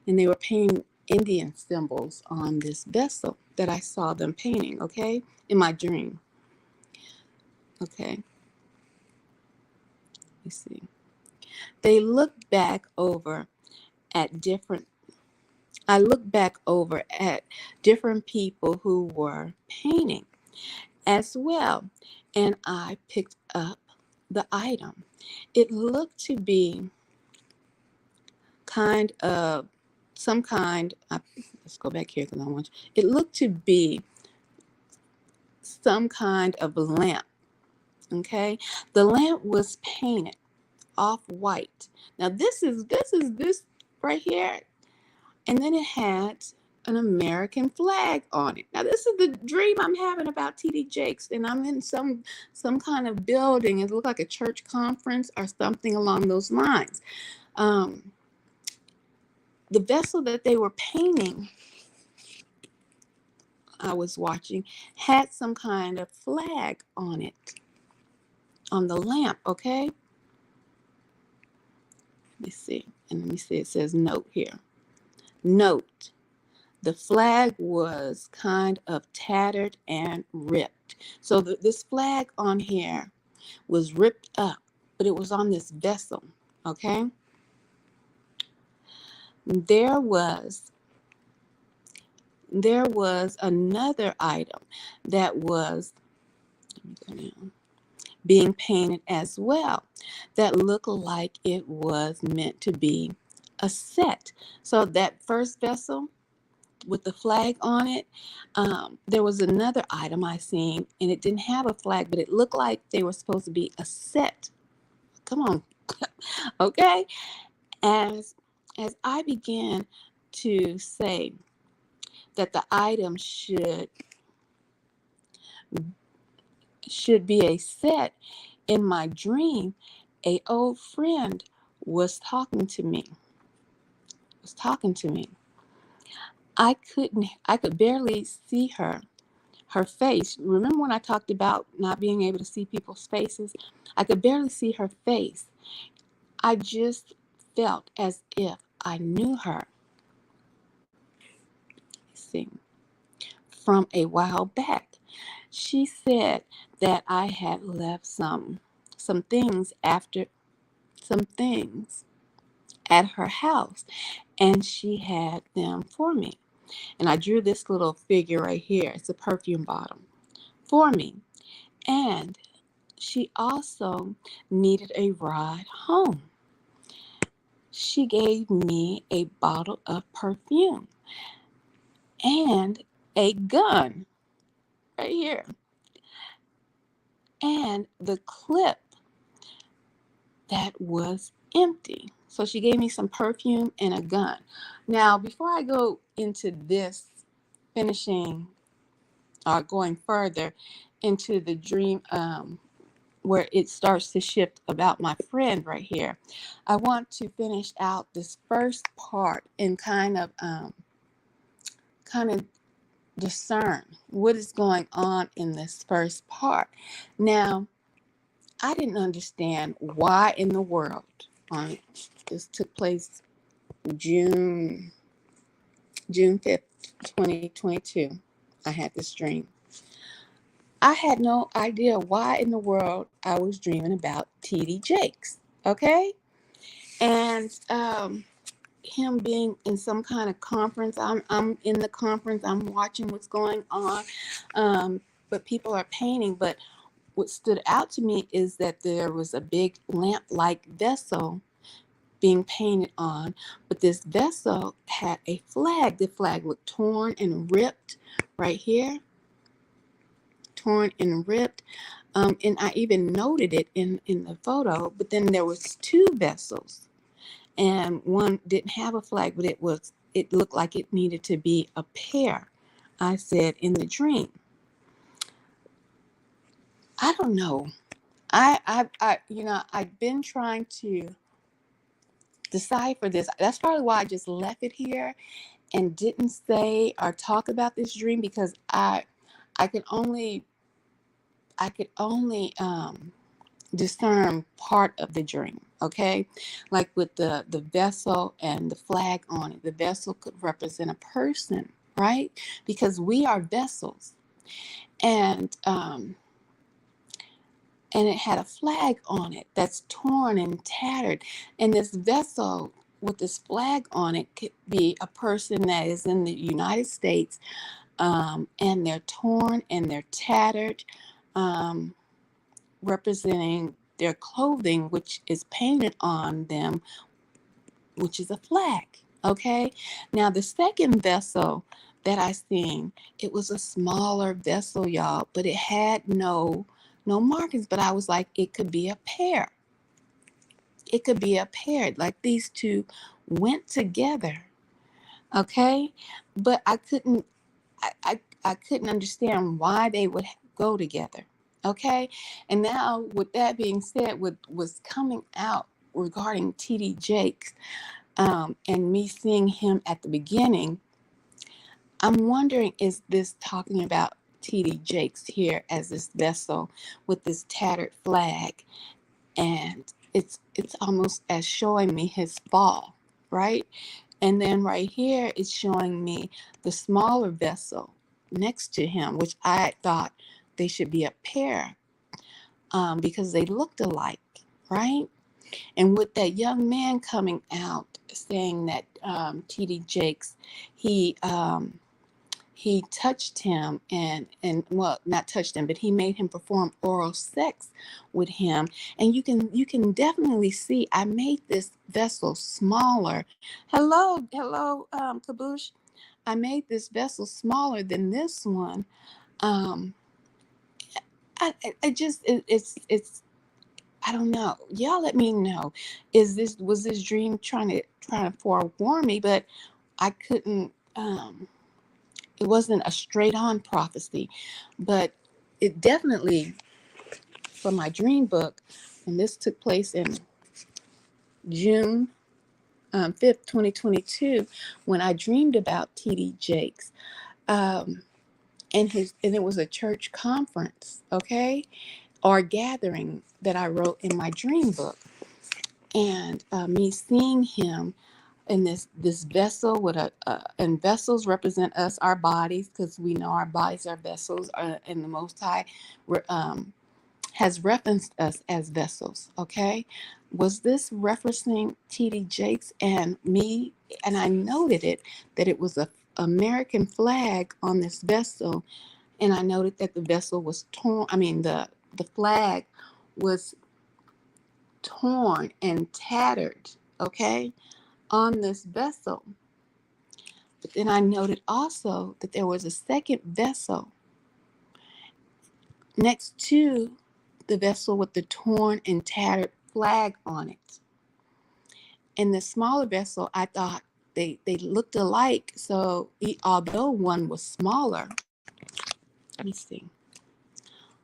S1: and they were painting Indian symbols on this vessel that I saw them painting, okay, in my dream. Okay, let's see. They looked back over at different I looked back over at different people who were painting as well, and I picked up the item. It looked to be kind of some kind. Let's go back here because I want you. It looked to be some kind of lamp. Okay, the lamp was painted off white. Now this right here, and then it had an American flag on it. Now this is the dream I'm having about TD Jakes, and I'm in some kind of building. It looked like a church conference or something along those lines. Um, the vessel that they were painting, I was watching, had some kind of flag on it, on the lamp, okay? Let me see. And let me see, it says note here. Note, the flag was kind of tattered and ripped. So this flag on here was ripped up, but it was on this vessel, okay? There was another item that was, let me go down, being painted as well, that looked like it was meant to be a set. So that first vessel with the flag on it, there was another item I seen, and it didn't have a flag, but it looked like they were supposed to be a set. Come on, okay? As I began to say that the item should be a set, in my dream, a old friend was talking to me. Was talking to me. I could barely see her face. Remember when I talked about not being able to see people's faces? I could barely see her face. I just felt as if I knew her. See, from a while back. She said that I had left some things after some things at her house, and she had them for me. And I drew this little figure right here. It's a perfume bottle for me. And she also needed a ride home. She gave me a bottle of perfume and a gun right here. And the clip that was empty. So she gave me some perfume and a gun. Now, before I go into this, finishing or going further into the dream, where it starts to shift about my friend right here, I want to finish out this first part and kind of discern what is going on in this first part. Now, I didn't understand why in the world on this took place June 5th, 2022. I had this dream. I had no idea why in the world I was dreaming about TD Jakes. Okay? And him being in some kind of conference. I'm in the conference, I'm watching what's going on. But people are painting. But what stood out to me is that there was a big lamp-like vessel being painted on, but this vessel had a flag. The flag looked torn and ripped right here, torn and ripped. And I even noted it in the photo, but then there was two vessels, and one didn't have a flag, but it looked like it needed to be a pair. I said in the dream. I don't know. I've been trying to decipher this. That's probably why I just left it here and didn't say or talk about this dream, because I could only discern part of the dream. Okay, like with the vessel and the flag on it, the vessel could represent a person, right? Because we are vessels. And um and it had a flag on it that's torn and tattered. And this vessel with this flag on it could be a person that is in the United States, and they're torn and they're tattered, um, representing their clothing, which is painted on them, which is a flag. Okay. Now, the second vessel that I seen, it was a smaller vessel, y'all, but it had no markings. But I was like, it could be a pair. It could be a pair. Like these two went together. Okay. But I couldn't understand why they would go together. Okay. And now, with that being said, what was coming out regarding TD Jakes, and me seeing him at the beginning, I'm wondering, is this talking about TD Jakes here as this vessel with this tattered flag? And it's almost as showing me his fall, right? And then right here, it's showing me the smaller vessel next to him, which I thought they should be a pair, because they looked alike, right? And with that young man coming out saying that, TD Jakes, he he touched him, and well, not touched him, but he made him perform oral sex with him. And you can definitely see I made this vessel smaller. Hello, Caboose. I made this vessel smaller than this one. um I just it's I don't know. Y'all let me know. Was this dream trying to forewarn me? But I couldn't. It wasn't a straight on prophecy, but it definitely, for my dream book, and this took place in June 5th, 2022, when I dreamed about TD Jakes, um, and it was a church conference, okay, or gathering that I wrote in my dream book, and me seeing him in this vessel with and vessels represent us, our bodies, because we know our bodies are vessels, and the Most High um, has referenced us as vessels. Okay, was this referencing TD Jakes and me? And I noted it, that it was a American flag on this vessel, and I noted that the vessel was torn. I mean, the flag was torn and tattered. Okay, on this vessel. But then I noted also that there was a second vessel next to the vessel with the torn and tattered flag on it. And the smaller vessel, I thought they looked alike. So although one was smaller, let me see.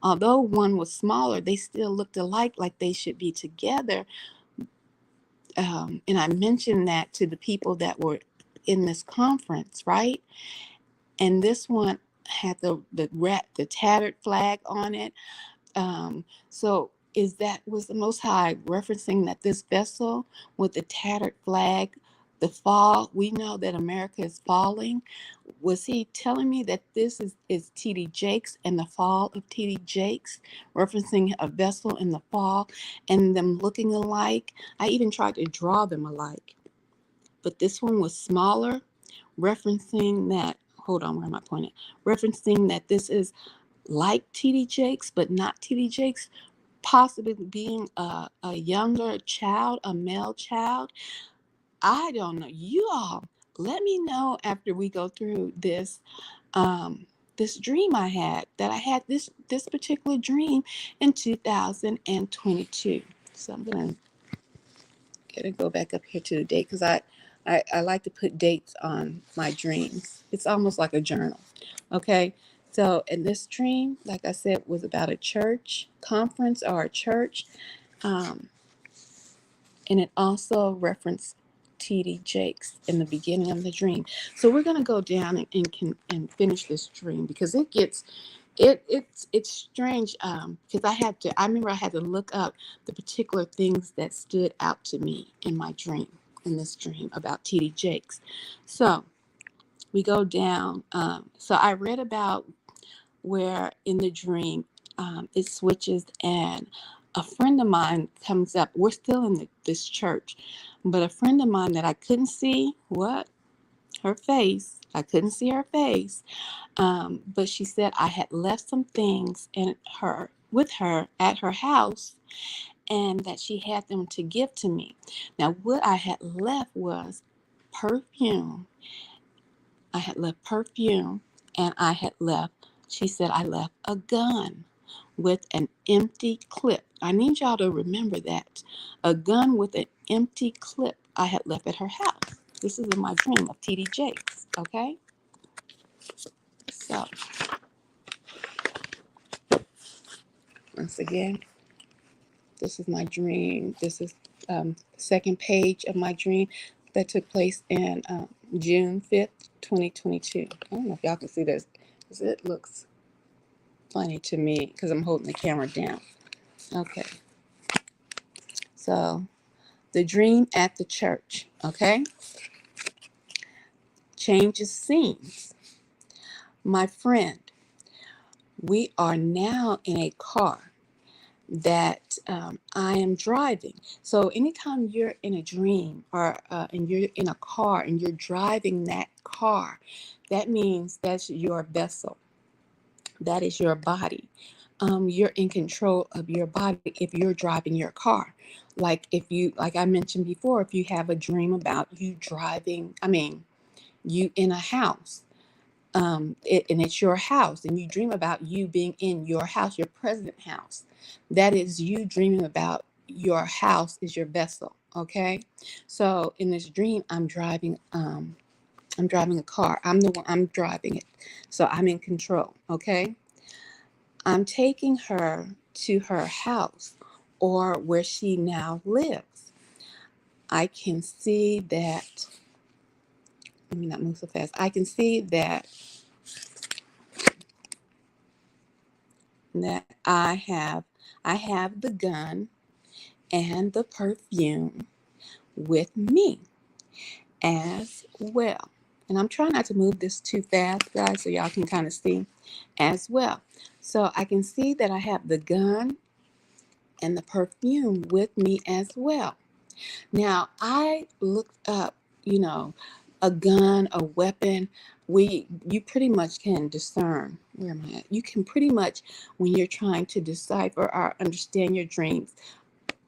S1: Although one was smaller, they still looked alike, like they should be together. And I mentioned that to the people that were in this conference, right? And this one had the tattered flag on it. So was the Most High referencing that this vessel with the tattered flag, the fall? We know that America is falling. Was he telling me that this is TD Jakes and the fall of TD Jakes, referencing a vessel in the fall and them looking alike? I even tried to draw them alike, but this one was smaller, referencing that. Hold on, where am I pointing? Referencing that this is like TD Jakes, but not TD Jakes, possibly being a younger child, a male child. I don't know. You all, let me know after we go through this dream I had. That I had this particular dream in 2022. So I'm gonna go back up here to the date, because I like to put dates on my dreams. It's almost like a journal. Okay. So in this dream, like I said, was about a church conference or a church. Um, and it also referenced TD Jakes in the beginning of the dream. So we're going to go down and finish this dream, because It's strange because I remember I had to look up the particular things that stood out to me in my dream, in this dream about TD Jakes. So we go down. So I read about where in the dream it switches, and a friend of mine comes up. We're still in this church, but a friend of mine that I couldn't see her face. I couldn't see her face, but she said I had left some things in her with her at her house, and that she had them to give to me. Now, what I had left was perfume. I had left perfume, and I had left. She said I left a gun with an empty clip. I need y'all to remember that. A gun with an empty clip I had left at her house. This is in my dream of TD Jakes, okay? So, once again, this is my dream. This is the second page of my dream that took place in June 5th, 2022. I don't know if y'all can see this because it looks funny to me because I'm holding the camera down. Okay, so the dream at the church, okay? Changes scenes. My friend, we are now in a car that I am driving. So anytime you're in a dream or and you're in a car and you're driving that car, that means that's your vessel. That is your body. You're in control of your body if you're driving your car. Like I mentioned before, if you have a dream about you driving, you in a house, and it's your house, and you dream about you being in your house, your present house. That is you dreaming about your house is your vessel. Okay, so in this dream, I'm driving a car. I'm the one. I'm driving it, so I'm in control. Okay, I'm taking her to her house or where she now lives. I can see that. Let me not move so fast. I can see that I have the gun and the perfume with me as well. And I'm trying not to move this too fast, guys, so y'all can kind of see as well. So I can see that I have the gun and the perfume with me as well. Now, I looked up, you know, a gun, a weapon. You pretty much can discern. Where am I at? You can pretty much, when you're trying to decipher or understand your dreams,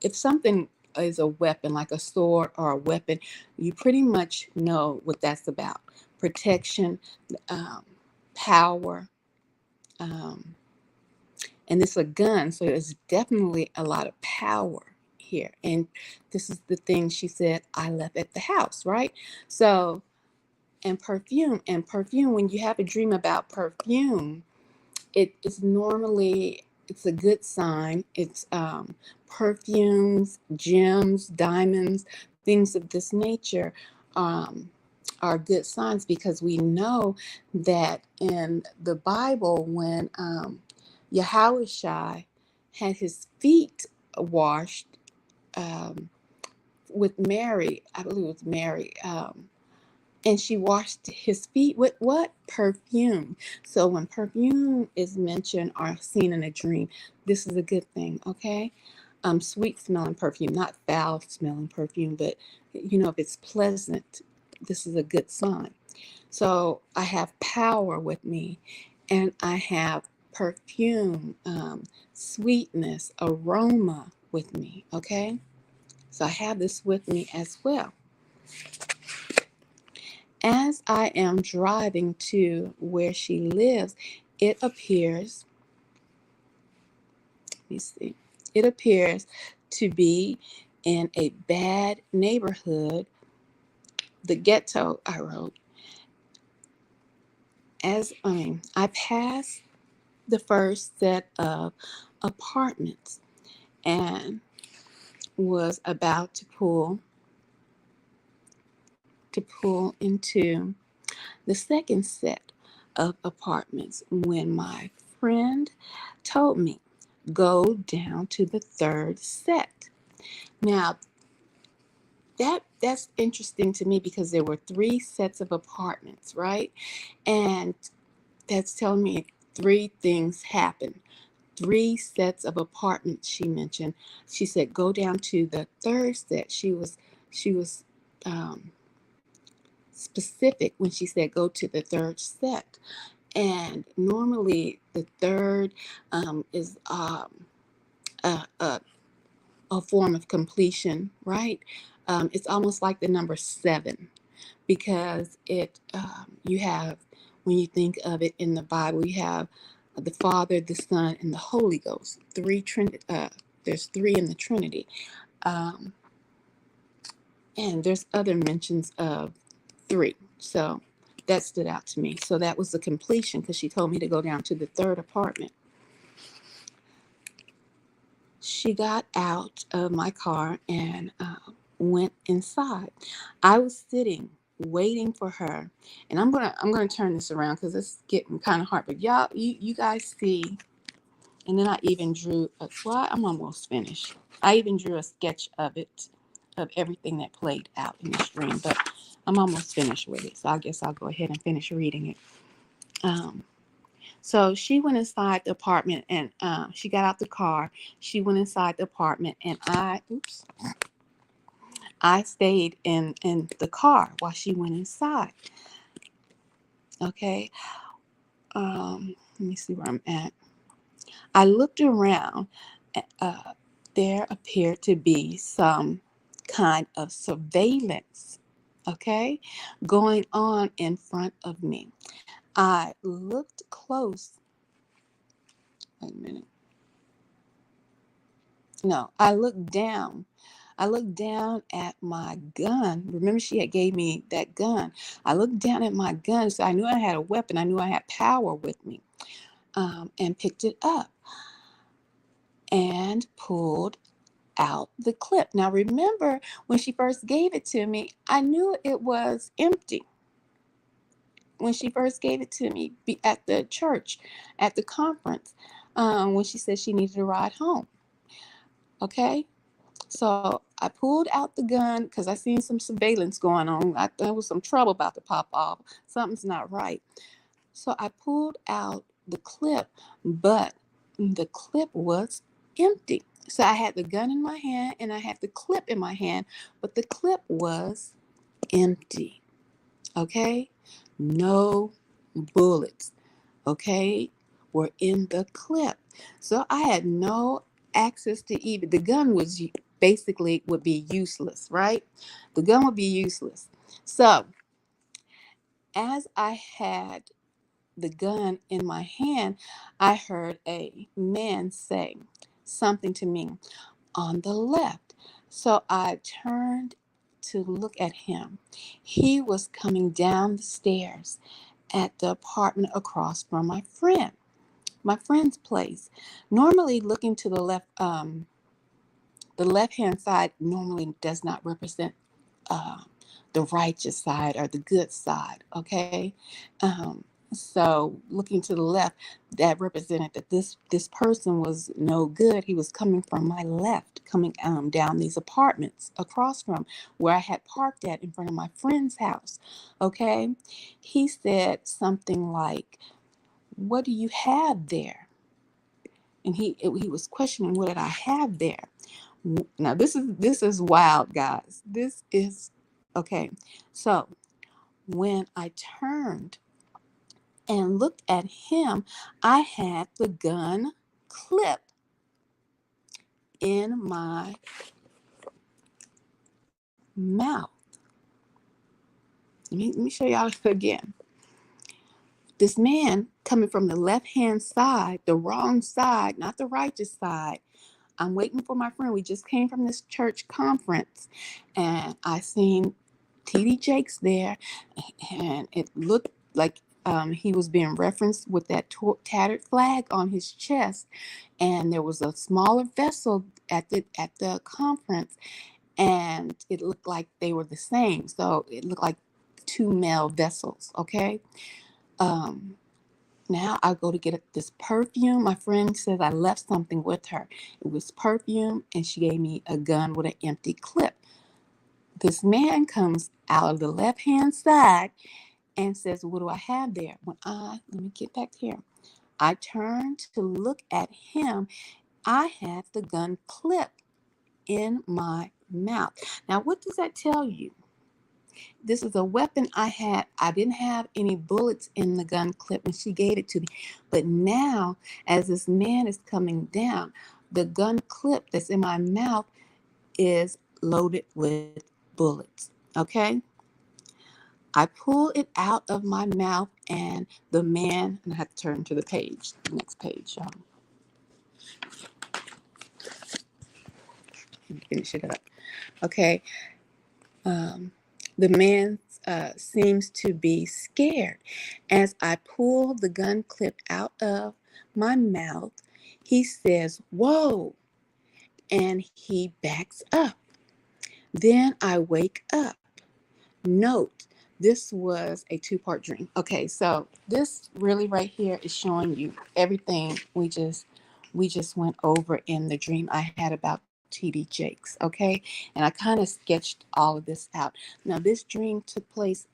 S1: if something is a weapon, like a sword or a weapon, you pretty much know what that's about. Protection, um, power, um, and it's a gun, so it's definitely a lot of power here. And this is the thing she said I left at the house, right? So, and perfume, when you have a dream about perfume, it's normally, it's a good sign. It's perfumes, gems, diamonds, things of this nature um, are good signs, because we know that in the Bible, when Yahushua had his feet washed um, with Mary, I believe it was Mary, and she washed his feet with what? Perfume. So when perfume is mentioned or seen in a dream, this is a good thing, okay? Sweet smelling perfume, not foul smelling perfume, but if it's pleasant, this is a good sign. So I have power with me, and I have perfume, sweetness, aroma with me, okay? So I have this with me as well. As I am driving to where she lives, it appears, let me see, it appears to be in a bad neighborhood, the ghetto, I wrote. I passed the first set of apartments and was about to pull into the second set of apartments when my friend told me, go down to the third set. Now, that's interesting to me because there were three sets of apartments, right? And that's telling me three things happened. Three sets of apartments, she mentioned. She said, go down to the third set. She was um, specific when she said go to the third set. And normally the third is a, a, a form of completion, right? It's almost like the number seven because you have, when you think of it in the Bible, you have the Father, the Son, and the Holy Ghost. There's three in the Trinity. Um, and there's other mentions of three. So that stood out to me. So that was the completion because she told me to go down to the third apartment. She got out of my car and went inside. I was sitting waiting for her, and I'm gonna turn this around because it's getting kind of hard. But y'all, you guys see, and then I even drew. Well, I'm almost finished. I even drew a sketch of it, of everything that played out in this dream. But I'm almost finished with it, so I guess I'll go ahead and finish reading it. Um, So she went inside the apartment and she got out the car. She went inside the apartment and I stayed in the car while she went inside. Okay. Let me see where I'm at. I looked around. Uh, there appeared to be some kind of surveillance, okay, going on in front of me. I looked close. Wait a minute. No, I looked down. I looked down at my gun. Remember, she had gave me that gun. I looked down at my gun, so I knew I had a weapon. I knew I had power with me, and picked it up and pulled out the clip. Now, remember, when she first gave it to me, I knew it was empty. When she first gave it to me at the church, at the conference, when she said she needed a ride home. Okay. So I pulled out the gun because I seen some surveillance going on. There was some trouble about to pop off. Something's not right. So I pulled out the clip, but the clip was empty. So I had the gun in my hand and I had the clip in my hand, but the clip was empty. Okay? No bullets, okay, were in the clip. So I had no access to even, the gun was basically would be useless, right? The gun would be useless. So as I had the gun in my hand, I heard a man say something to me on the left. So I turned to look at him. He was coming down the stairs at the apartment across from my friend's place. Normally, looking to the left hand side normally does not represent uh, the righteous side or the good side. Okay, so looking to the left, that represented that this person was no good. He was coming from my left, coming down these apartments across from where I had parked at in front of my friend's house. Okay, he said something like, what do you have there? And he was questioning what did I have there. Now this is wild, guys. This is okay. So when I turned and looked at him, I had the gun clip in my mouth. Let me show y'all again. This man coming from the left hand side, the wrong side, not the righteous side. I'm waiting for my friend. We just came from this church conference and I seen TD Jakes there, and it looked like he was being referenced with that tattered flag on his chest, and there was a smaller vessel at the conference, and it looked like they were the same. So it looked like two male vessels. Okay, um, Now I go to get this perfume. My friend says I left something with her. It was perfume, and she gave me a gun with an empty clip. This man comes out of the left hand side and says, "What do I have there?" Let me get back here. I turn to look at him. I had the gun clip in my mouth. Now, what does that tell you? This is a weapon I had. I didn't have any bullets in the gun clip and she gave it to me. But now, as this man is coming down, the gun clip that's in my mouth is loaded with bullets. Okay? I pull it out of my mouth and the man, and I have to turn to the page, the next page, and finish it up. Okay. Um, the man seems to be scared. As I pull the gun clip out of my mouth, he says, "Whoa," and he backs up. Then I wake up. Note, this was a two-part dream. Okay, so this really right here is showing you everything we just went over in the dream I had about TD Jakes. Okay, and I kind of sketched all of this out. Now, this dream took place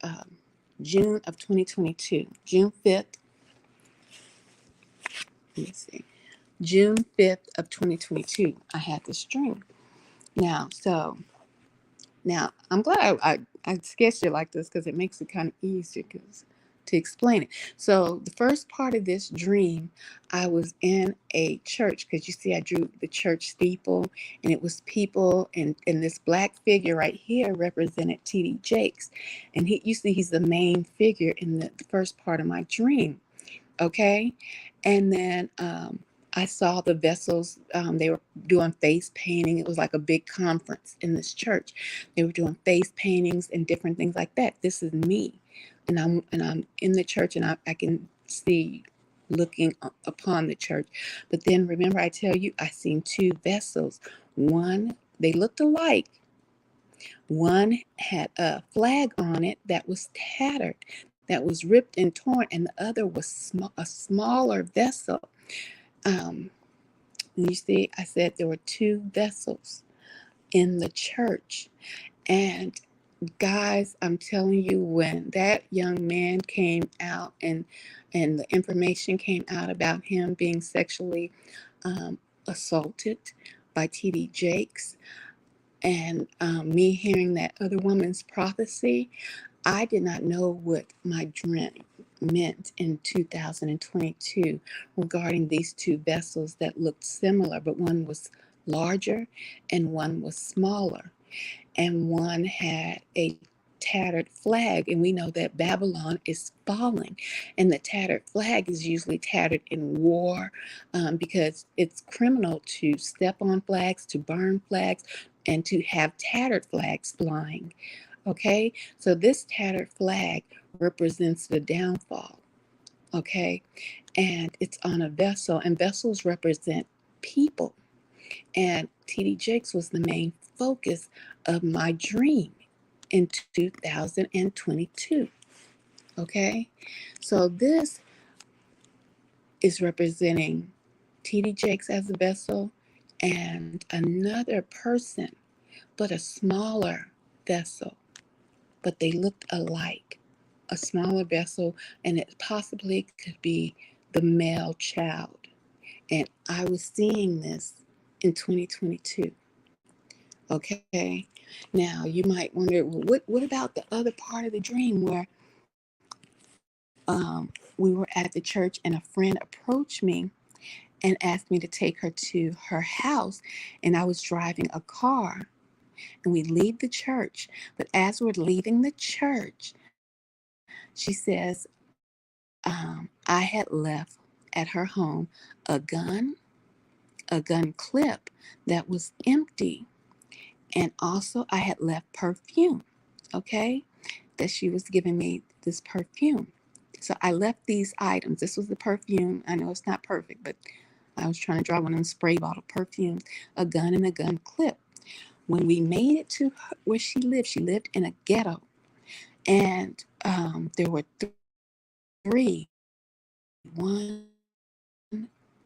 S1: June of 2022, June 5th. Let me see, June 5th of 2022. I had this dream. Now, so Now, I'm glad I sketched it like this because it makes it kind of easier to explain it. So, the first part of this dream, I was in a church because you see, I drew the church steeple and it was people, and this black figure right here represented TD Jakes. And you see, he's the main figure in the first part of my dream. Okay. And then I saw the vessels. They were doing face painting. It was like a big conference in this church. They were doing face paintings and different things like that. This is me, and I'm in the church, and I can see looking upon the church. But then remember, I tell you, I seen two vessels. One, they looked alike. One had a flag on it that was tattered, that was ripped and torn, and the other was a smaller vessel. Um, you see, I said there were two vessels in the church. And guys, I'm telling you, when that young man came out and the information came out about him being sexually assaulted by TD Jakes, and me hearing that other woman's prophecy, I did not know what my dream meant in 2022 regarding these two vessels that looked similar, but one was larger and one was smaller. And one had a tattered flag, and we know that Babylon is falling, and the tattered flag is usually tattered in war, because it's criminal to step on flags, to burn flags, and to have tattered flags flying. Okay, so this tattered flag represents the downfall. Okay, and it's on a vessel, and vessels represent people. And TD Jakes was the main focus of my dream in 2022. Okay, so this is representing TD Jakes as a vessel and another person, but a smaller vessel, but they looked alike. A smaller vessel, and it possibly could be the male child. And I was seeing this in 2022. Okay. Now you might wonder, well, what about the other part of the dream where we were at the church and a friend approached me and asked me to take her to her house, and I was driving a car, and we leave the church. But as we're leaving the church, she says, I had left at her home a gun clip that was empty, and also I had left perfume. Okay, that she was giving me this perfume. So I left these items. This was the perfume. I know it's not perfect, but I was trying to draw one of them spray bottle perfumes, a gun, and a gun clip. When we made it to where she lived in a ghetto, and there were three 1,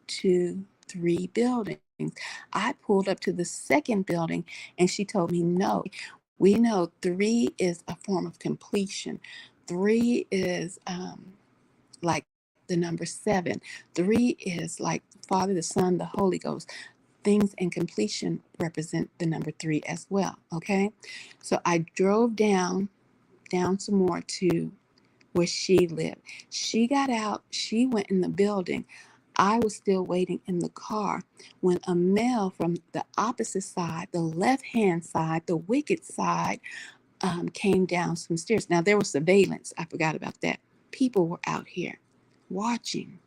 S1: 2, 3 buildings. I pulled up to the second building and she told me, no, we know 3 is a form of completion. 3 is like the number 7. 3 is like the Father, the Son, the Holy Ghost. Things in completion represent the number 3 as well. Okay. So I drove down some more to where she lived. She got out, she went in the building. I was still waiting in the car when a male from the opposite side, the left hand side, the wicked side, came down some stairs. Now, there was surveillance. I forgot about that. People were out here watching,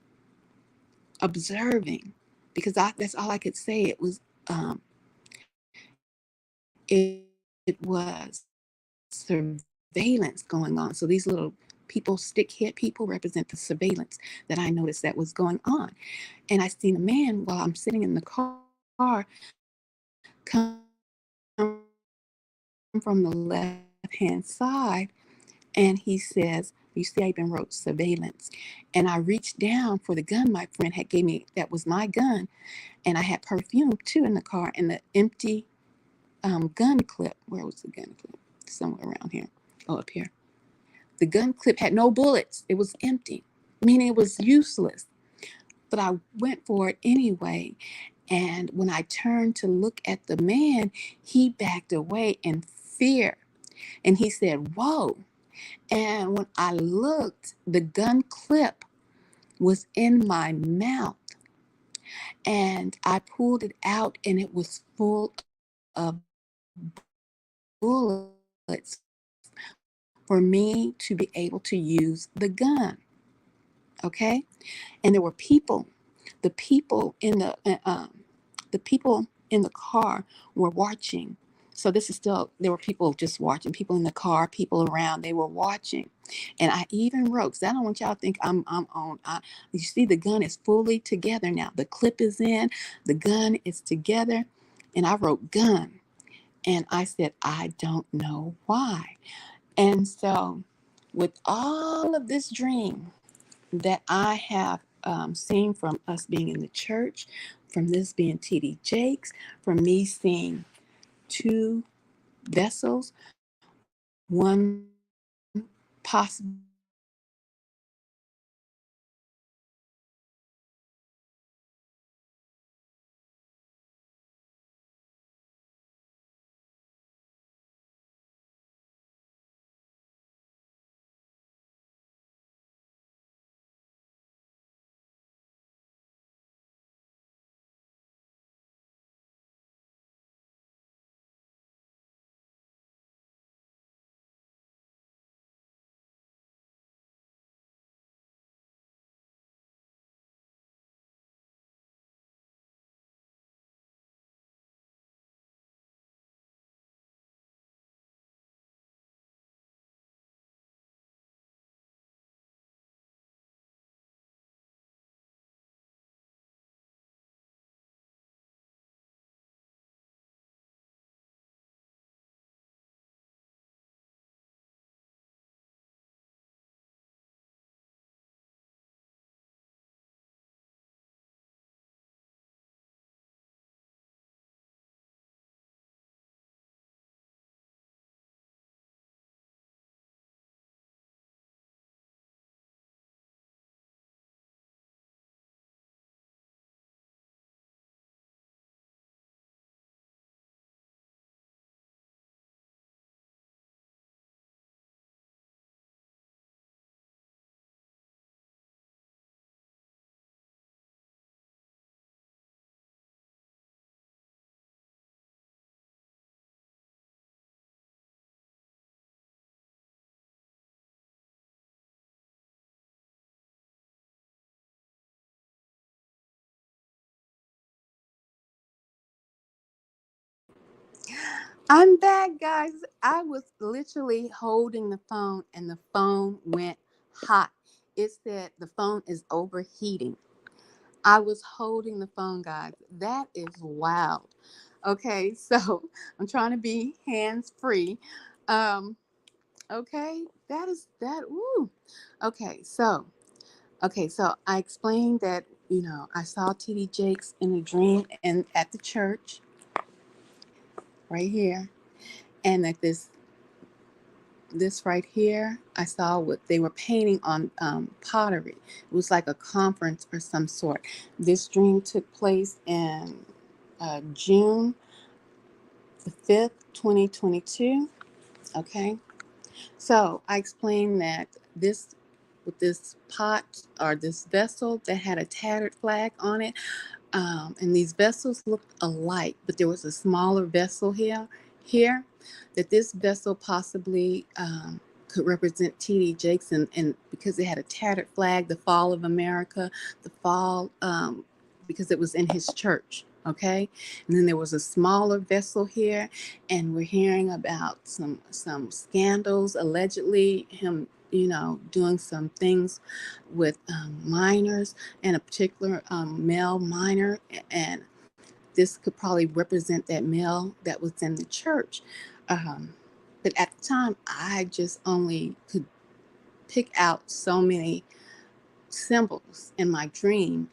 S1: observing, because that's all I could say. It was surveillance going on. So these little people, stick-hit people, represent the surveillance that I noticed that was going on. And I seen a man while I'm sitting in the car come from the left-hand side, and he says, you see, I even wrote surveillance. And I reached down for the gun my friend had gave me, that was my gun, and I had perfume too in the car, and the empty gun clip. Where was the gun clip? Somewhere around here. Oh, up here. The gun clip had no bullets. It was empty, meaning it was useless. But I went for it anyway. And when I turned to look at the man, he backed away in fear. And he said, whoa. And when I looked, the gun clip was in my mouth. And I pulled it out, and it was full of bullets for me to be able to use the gun. Okay? And there were people, the people in the people in the car were watching. So this is still, there were people just watching, people in the car, people around, they were watching. And I even wrote, because I don't want y'all to think I'm on. You see, the gun is fully together now. The clip is in, the gun is together. And I wrote gun. And I said, I don't know why. And so, with all of this dream that I have seen from us being in the church, from this being TD Jakes, from me seeing 2 vessels, one possibly being I'm back, guys. I was literally holding the phone and the phone went hot. It said the phone is overheating. I was holding the phone, guys. That is wild. Okay, so I'm trying to be hands free. Um, okay, that is that. Ooh. Okay, so Okay, so I explained that, I saw TD Jakes in a dream and at the church right here, and that this right here, I saw what they were painting on pottery. It was like a conference or some sort. This dream took place in June the 5th, 2022. Okay. So I explained that this, with this pot or this vessel that had a tattered flag on it, and these vessels looked alike, but there was a smaller vessel here, that this vessel possibly could represent T.D. Jakes, and because it had a tattered flag, the fall of America, the fall, because it was in his church. Okay, and then there was a smaller vessel here, and we're hearing about some scandals, allegedly him, doing some things with minors, and a particular male minor, and this could probably represent that male that was in the church. Um, but at the time, I just only could pick out so many symbols in my dream.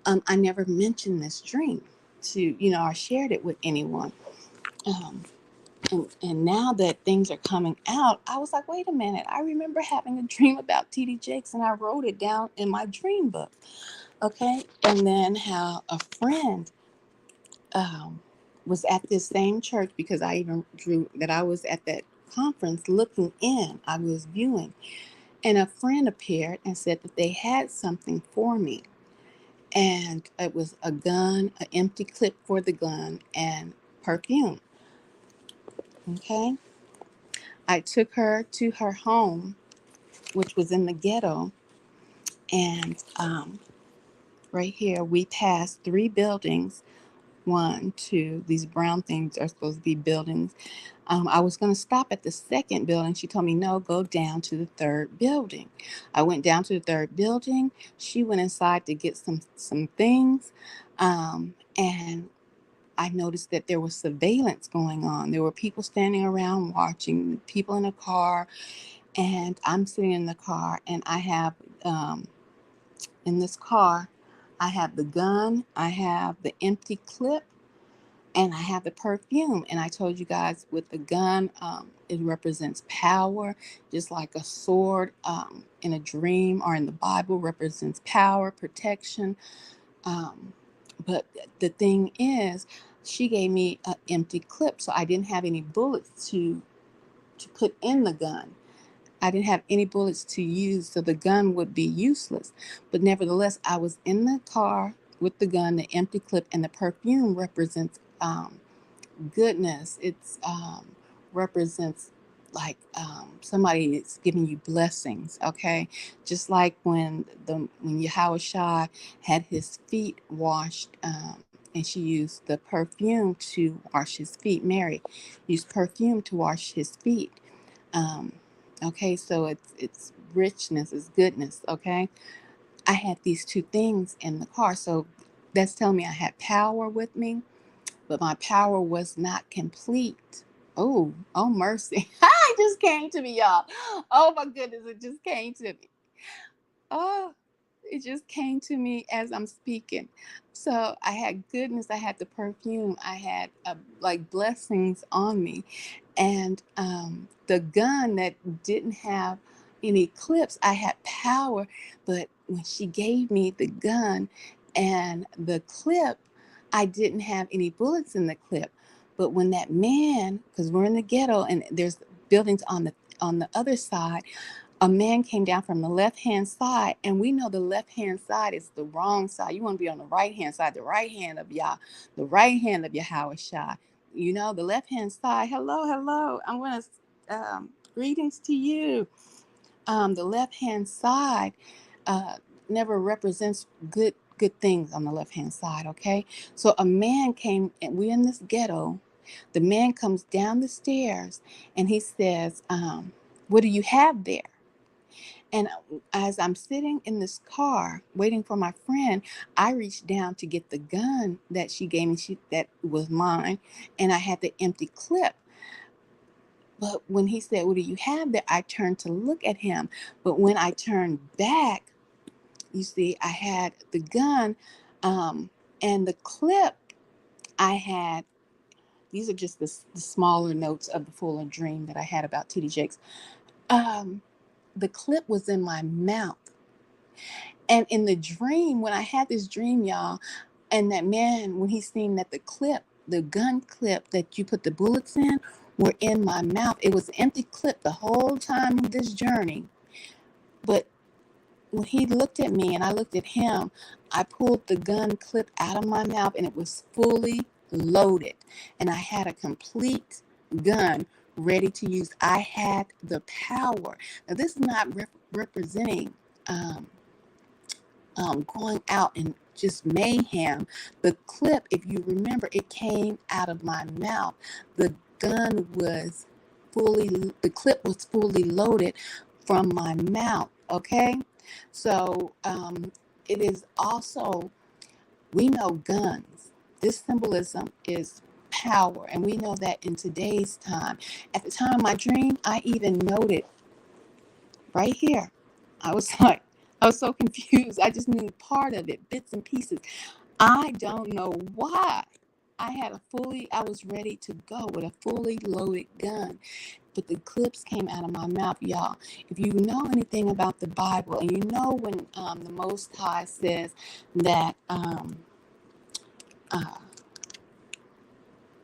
S1: I never mentioned this dream to, or shared it with anyone. Um, and now that things are coming out, I was like, wait a minute, I remember having a dream about TD Jakes, and I wrote it down in my dream book. Okay. And then how a friend um, was at this same church, because I even drew that I was at that conference looking in, I was viewing, and a friend appeared and said that they had something for me. And it was a gun, an empty clip for the gun, and perfume. Okay. I took her to her home, which was in the ghetto, and right here we passed three buildings. One, two, these brown things are supposed to be buildings. I was going to stop at the second building. She told me, no, go down to the third building. I went down to the third building. She went inside to get some things. And I noticed that there was surveillance going on. There were people standing around watching, people in a car. And I'm sitting in the car, and I have, in this car, I have the gun, I have the empty clip, and I have the perfume. And I told you guys, with the gun, it represents power, just like a sword in a dream or in the Bible represents power, protection. Um, but the thing is, she gave me an empty clip, so I didn't have any bullets to put in the gun. I didn't have any bullets to use, so the gun would be useless. But nevertheless, I was in the car with the gun, the empty clip, and the perfume represents goodness. It's represents like somebody is giving you blessings. Okay, just like when Yahushua had his feet washed, and she used the perfume to wash his feet. Mary used perfume to wash his feet. Um, okay, so it's richness, it's goodness. Okay, I had these two things in the car, so that's telling me I had power with me, but my power was not complete. Oh, mercy. It just came to me, y'all. Oh, my goodness, it just came to me. Oh, it just came to me as I'm speaking. So I had goodness, I had the perfume, I had like blessings on me. And the gun that didn't have any clips, I had power. But when she gave me the gun and the clip, I didn't have any bullets in the clip. But when that man, because we're in the ghetto and there's buildings on the other side, a man came down from the left hand side, and we know the left hand side is the wrong side. You want to be on the right hand side, the right hand of Yah, the right hand of Yahweh Shai. The left hand side. Hello, hello. I'm going to greetings to you. The left hand side uh, never represents good things on the left hand side. Okay, so a man came, and we're in this ghetto. The man comes down the stairs, and he says, "What do you have there?" And as I'm sitting in this car waiting for my friend, I reached down to get the gun that she gave me, that was mine, and I had the empty clip. But when he said, "What do you have there?" I turned to look at him. But when I turned back, you see, I had the gun, and the clip I had. These are just the smaller notes of the fuller dream that I had about TD Jakes. Um, the clip was in my mouth. And in the dream, when I had this dream, y'all, and that man, when he seen that the clip, the gun clip that you put the bullets in, were in my mouth. It was an empty clip the whole time of this journey. But when he looked at me and I looked at him, I pulled the gun clip out of my mouth and it was fully loaded. And I had a complete gun ready to use. I had the power. Now, this is not representing um, going out and just mayhem. The clip, if you remember, it came out of my mouth. The gun was the clip was fully loaded from my mouth. Okay. So it is also, we know guns. This symbolism is power. And we know that in today's time. At the time of my dream, I even noted right here. I was like, I was so confused. I just knew part of it, bits and pieces. I don't know why. I was ready to go with a fully loaded gun, but the clips came out of my mouth, y'all. If you know anything about the Bible, and you know when the Most High says that uh,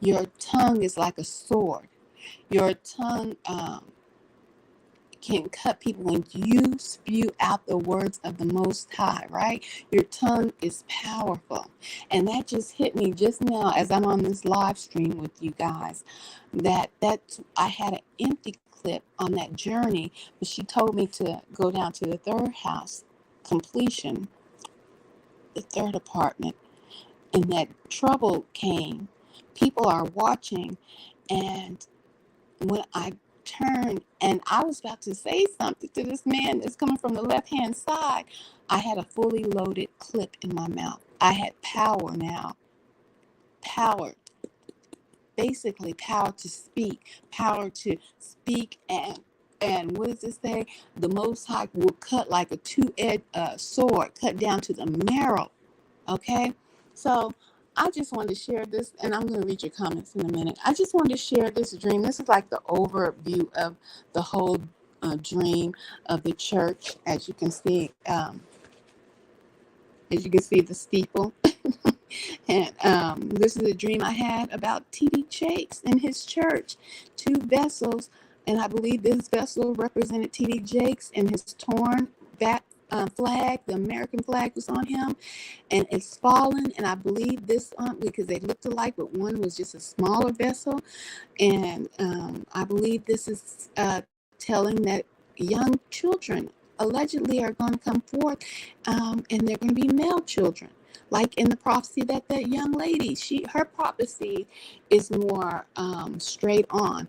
S1: your tongue is like a sword, your tongue can cut people when you spew out the words of the Most High, right? Your tongue is powerful. And that just hit me just now as I'm on this live stream with you guys, that I had an empty clip on that journey, but she told me to go down to the third house, completion, the third apartment, and that trouble came. People are watching, and when I turned and I was about to say something to this man that's coming from the left hand side, I had a fully loaded clip in my mouth. I had power now. Power. Basically power to speak, and what does it say? The Most High will cut like a two-edged sword, cut down to the marrow. Okay, so I just wanted to share this, and I'm going to read your comments in a minute. I just wanted to share this dream. This is like the overview of the whole dream of the church. As you can see, the steeple. And this is a dream I had about T.D. Jakes and his church, two vessels, and I believe this vessel represented T.D. Jakes and his torn back flag. The American flag was on him, and it's fallen. And I believe this because they looked alike, but one was just a smaller vessel. And I believe this is telling that young children allegedly are going to come forth, and they're going to be male children, like in the prophecy that young lady, her prophecy is more straight on.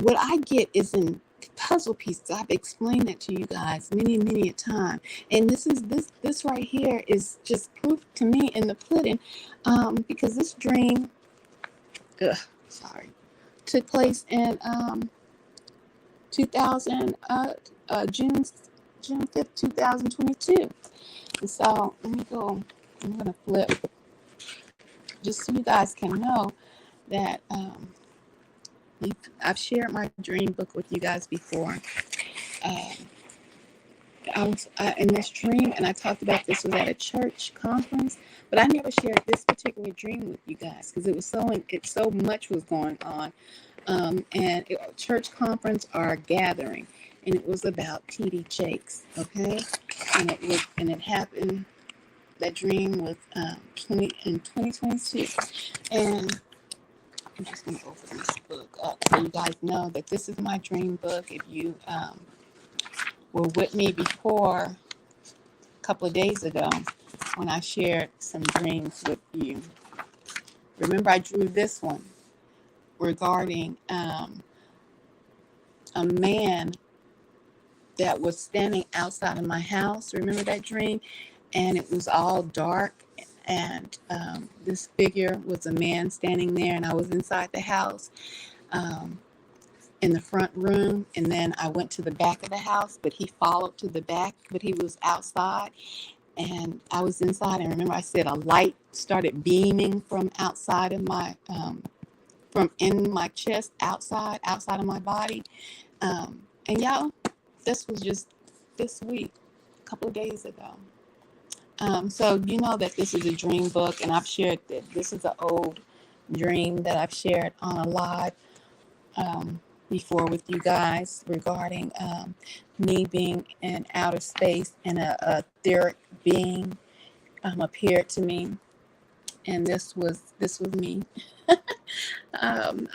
S1: What I get is in puzzle pieces. I've explained that to you guys many a time, and this right here is just proof to me in the pudding, because this dream took place in 2000 June 5th, 2022. And so let me go. I'm gonna flip just so you guys can know that I've shared my dream book with you guys before. I was in this dream, and I talked about this was at a church conference, but I never shared this particular dream with you guys because so much was going on, church conference or gathering, and it was about T.D. Jakes, okay, and it happened. That dream was in 2022, and I'm just going to open this book up so you guys know that this is my dream book. If you were with me before a couple of days ago when I shared some dreams with you, remember I drew this one regarding a man that was standing outside of my house. Remember that dream? And it was all dark, and this figure was a man standing there, and I was inside the house in the front room, and then I went to the back of the house, but he followed to the back, but he was outside, and I was inside. And remember, I said a light started beaming from outside of my, from in my chest, outside of my body. And y'all, this was just this week, a couple of days ago. So you know that this is a dream book, and I've shared that this is an old dream that I've shared on a live before with you guys regarding me being in outer space and a etheric being appeared to me, and this was me.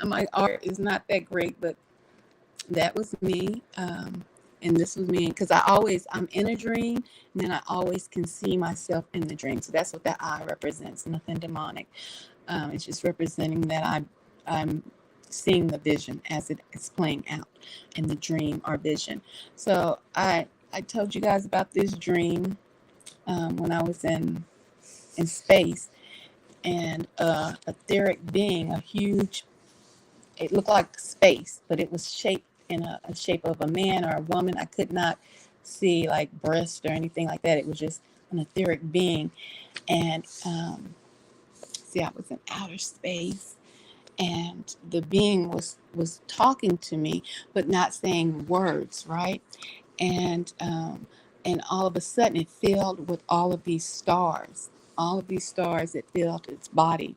S1: My art is not that great, but that was me. And this was me because I'm in a dream, and then I always can see myself in the dream. So that's what that eye represents. Nothing demonic. It's just representing that I'm seeing the vision as it is playing out in the dream or vision. So I told you guys about this dream when I was in space, and etheric being, a huge, it looked like space, but it was shaped in a shape of a man or a woman. I could not see like breast or anything like that. It was just an etheric being. And see, I was in outer space, and the being was talking to me, but not saying words, right? And all of a sudden, it filled with all of these stars. All of these stars, it filled its body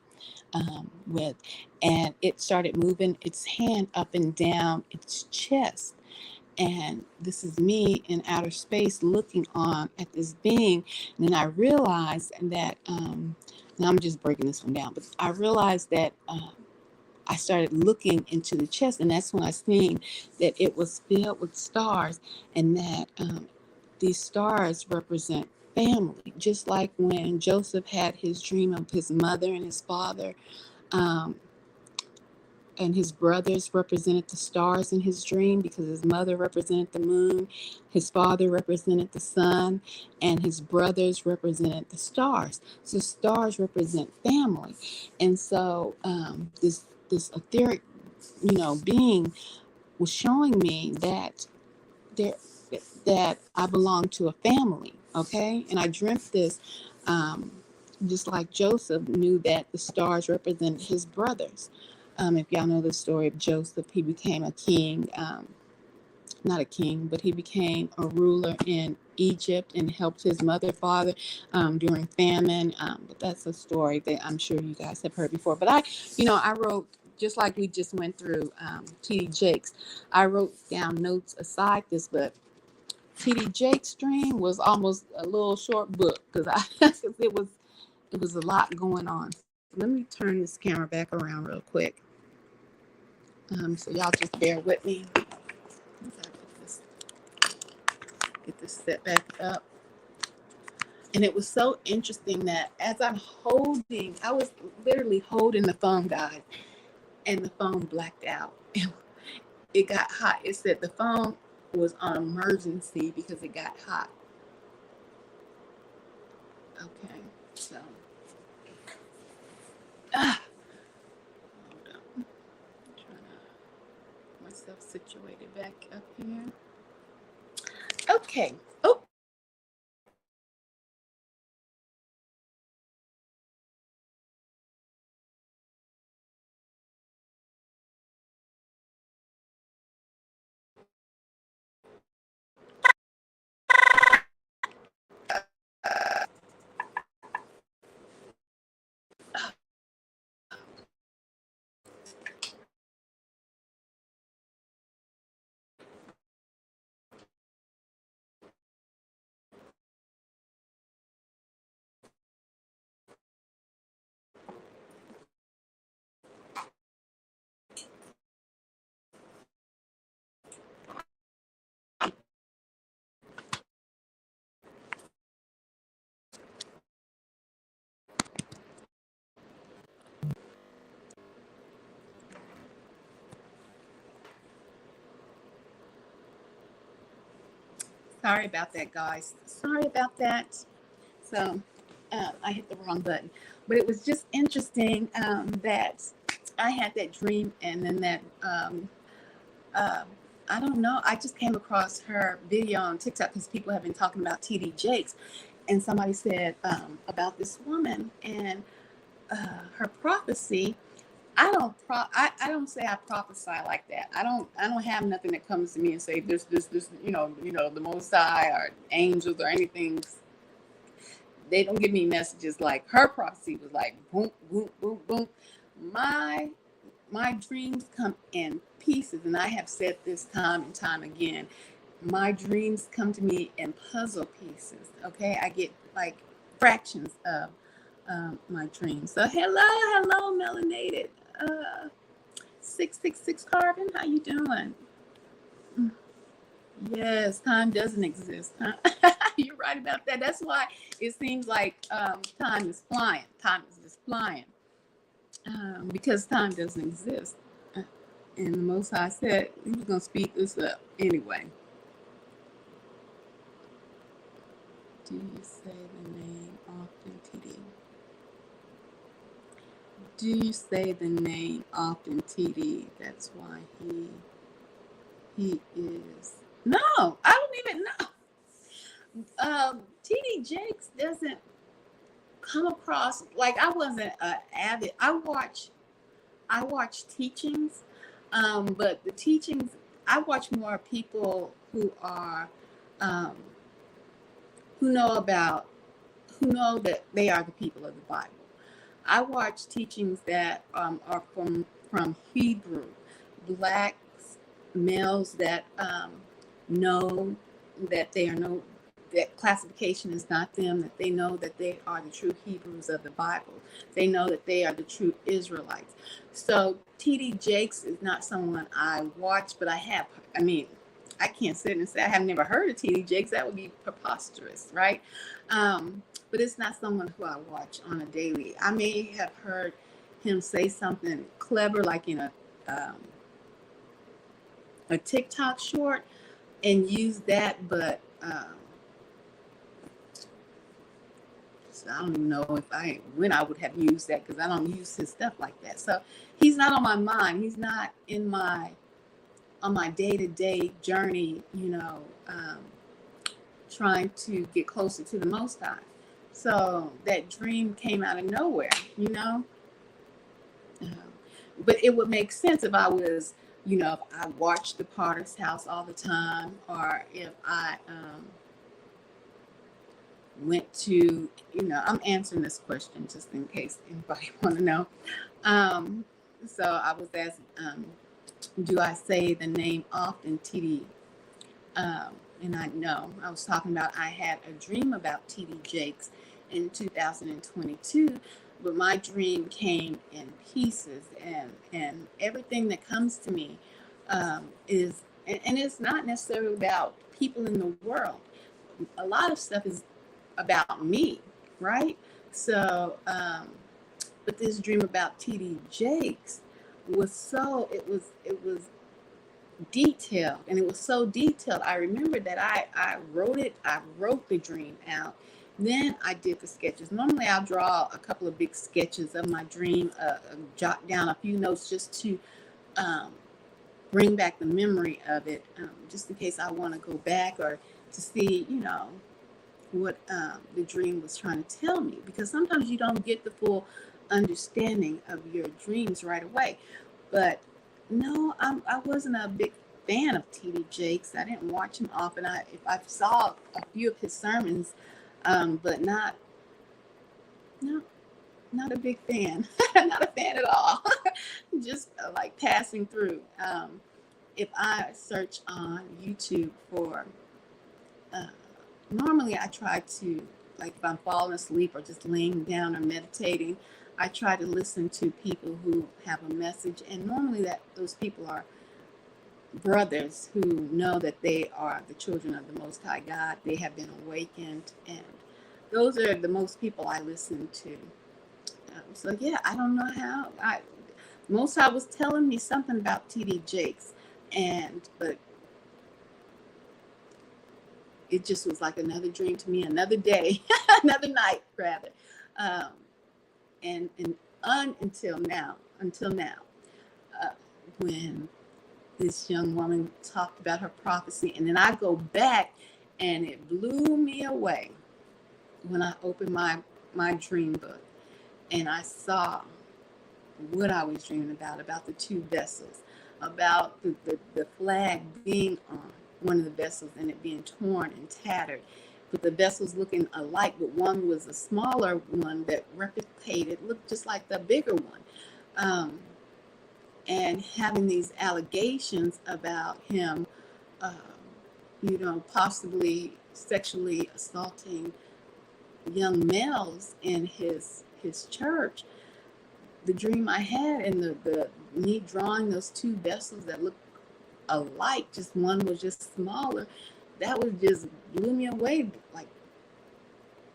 S1: with, and it started moving its hand up and down its chest. And this is me in outer space looking on at this being. And then I realized that, now I'm just breaking this one down, but I realized that I started looking into the chest, and that's when I seen that it was filled with stars, and that these stars represent family, just like when Joseph had his dream of his mother and his father. Um, and his brothers represented the stars in his dream because his mother represented the moon, his father represented the sun, and his brothers represented the stars. So stars represent family. And so this etheric, being was showing me that there that I belong to a family. Okay, and I dreamt this. Um, just like Joseph knew that the stars represent his brothers. If y'all know the story of Joseph, he became a king, not a king, but he became a ruler in Egypt and helped his mother, father during famine. But that's a story that I'm sure you guys have heard before. But I wrote, just like we just went through T.D. Jakes, I wrote down notes aside this, but T.D. Jake's dream was almost a little short book because cause it was a lot going on. Let me turn this camera back around real quick. So y'all just bear with me. Get this set back up. And it was so interesting that as I was literally holding the phone, guys, and the phone blacked out. It got hot. It said the phone was on emergency because it got hot. Okay, so hold on. I'm trying to get myself situated back up here. Okay. Oh, sorry about that, guys. Sorry about that. So I hit the wrong button. But it was just interesting that I had that dream, and then that uh, I don't know. I just came across her video on TikTok because people have been talking about TD Jakes, and somebody said about this woman and her prophecy. I don't say I prophesy like that. I don't have nothing that comes to me and say this the Most High or angels or anything. They don't give me messages like her prophecy was like boom boom boom boom. My my dreams come in pieces, and I have said this time and time again. My dreams come to me in puzzle pieces. Okay, I get like fractions of my dreams. So hello, melanated. 666 carbon. How you doing? Yes, time doesn't exist. Huh? You're right about that. That's why it seems like time is flying. Time is just flying because time doesn't exist. And the Most High said He was going to speed this up anyway. Do you say the name often, TD? Do you say the name often, TD? That's why he is. No, I don't even know. TD Jakes doesn't come across like I wasn't avid. I watch teachings, but the teachings I watch more people who are who know that they are the people of the Bible. I watch teachings that are from Hebrew, blacks, males that know that they are no that classification is not them, that they know that they are the true Hebrews of the Bible. They know that they are the true Israelites. So TD Jakes is not someone I watch, but I can't sit and say I have never heard of TD Jakes. That would be preposterous, right? But it's not someone who I watch on a daily. I may have heard him say something clever, like in a TikTok short, and use that, but so I don't even know when I would have used that, because I don't use his stuff like that. So he's not on my mind. He's not on my day-to-day journey, trying to get closer to the Most High. So that dream came out of nowhere, But it would make sense if I was, if I watched the Potter's House all the time, or if I went to, I'm answering this question just in case anybody want to know. So I was asked, do I say the name often, TD? And I was talking about I had a dream about TD Jakes in 2022, but my dream came in pieces, and everything that comes to me is, and it's not necessarily about people in the world. A lot of stuff is about me, right? So, but this dream about TD Jakes was it was detailed, and it was so detailed. I remember that I wrote the dream out. Then I did the sketches. Normally I'll draw a couple of big sketches of my dream, jot down a few notes just to bring back the memory of it, just in case I want to go back or to see, what the dream was trying to tell me, because sometimes you don't get the full understanding of your dreams right away. But no, I wasn't a big fan of TD Jakes. I didn't watch him often. If I saw a few of his sermons, but not a big fan. Not a fan at all. Just like passing through. If I search on YouTube for, normally I try to, like if I'm falling asleep or just laying down or meditating, I try to listen to people who have a message, and normally those people are brothers who know that they are the children of the Most High God. They have been awakened, and those are the most people I listen to. So yeah, I don't know how. Most High was telling me something about TD Jakes, but it just was like another dream to me, another day, another night rather. And until now, when this young woman talked about her prophecy, and then I go back and it blew me away. when I opened my dream book and I saw what I was dreaming about the two vessels, about the flag being on one of the vessels and it being torn and tattered, with the vessels looking alike, but one was a smaller one that replicated, looked just like the bigger one. Um, and having these allegations about him, um, possibly sexually assaulting young males in his church. The dream I had and the me drawing those two vessels that looked alike, just one was just smaller, that was just blew me away. Like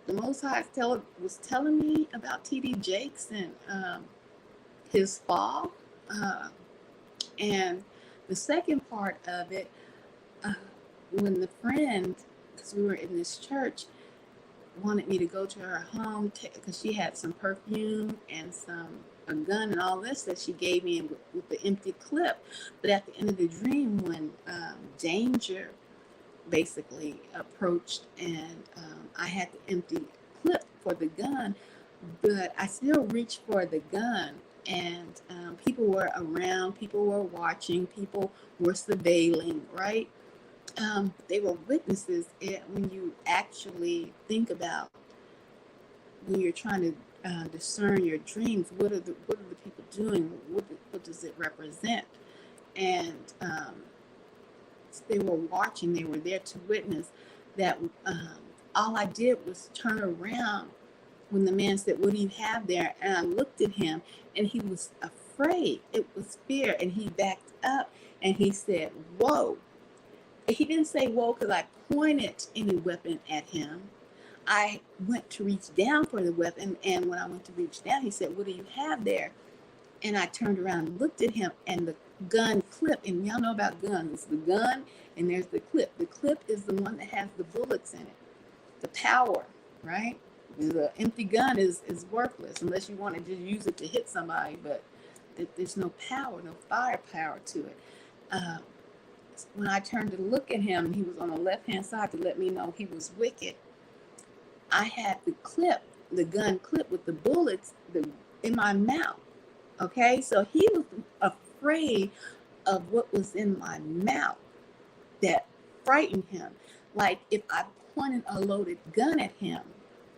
S1: the Most High was telling me about T.D. Jakes and his fall. Uh, and the second part of it, uh, when the friend, because we were in this church, wanted me to go to her home because she had some perfume and a gun and all this that she gave me with the empty clip. But at the end of the dream, when danger basically approached and I had the empty clip for the gun, but I still reached for the gun. And people were around, people were watching, people were surveilling, right? They were witnesses. When you actually think about when you're trying to discern your dreams, what are the people doing? What does it represent? And they were watching. They were there to witness that. All I did was turn around when the man said, "What do you have there?" And I looked at him, and he was afraid. It was fear, and he backed up, and he said, "Whoa." He didn't say whoa because I pointed any weapon at him. I went to reach down for the weapon, and when I went to reach down, he said, "What do you have there?" And I turned around and looked at him, and the gun clip, and y'all know about guns, the gun, and there's the clip. The clip is the one that has the bullets in it, the power, right? The empty gun is worthless unless you want to just use it to hit somebody, but there's no power, no firepower to it. Um, when I turned to look at him, he was on the left-hand side to let me know he was wicked. I had the gun clip with the bullets in my mouth. Okay, so he was afraid of what was in my mouth that frightened him. Like if I pointed a loaded gun at him,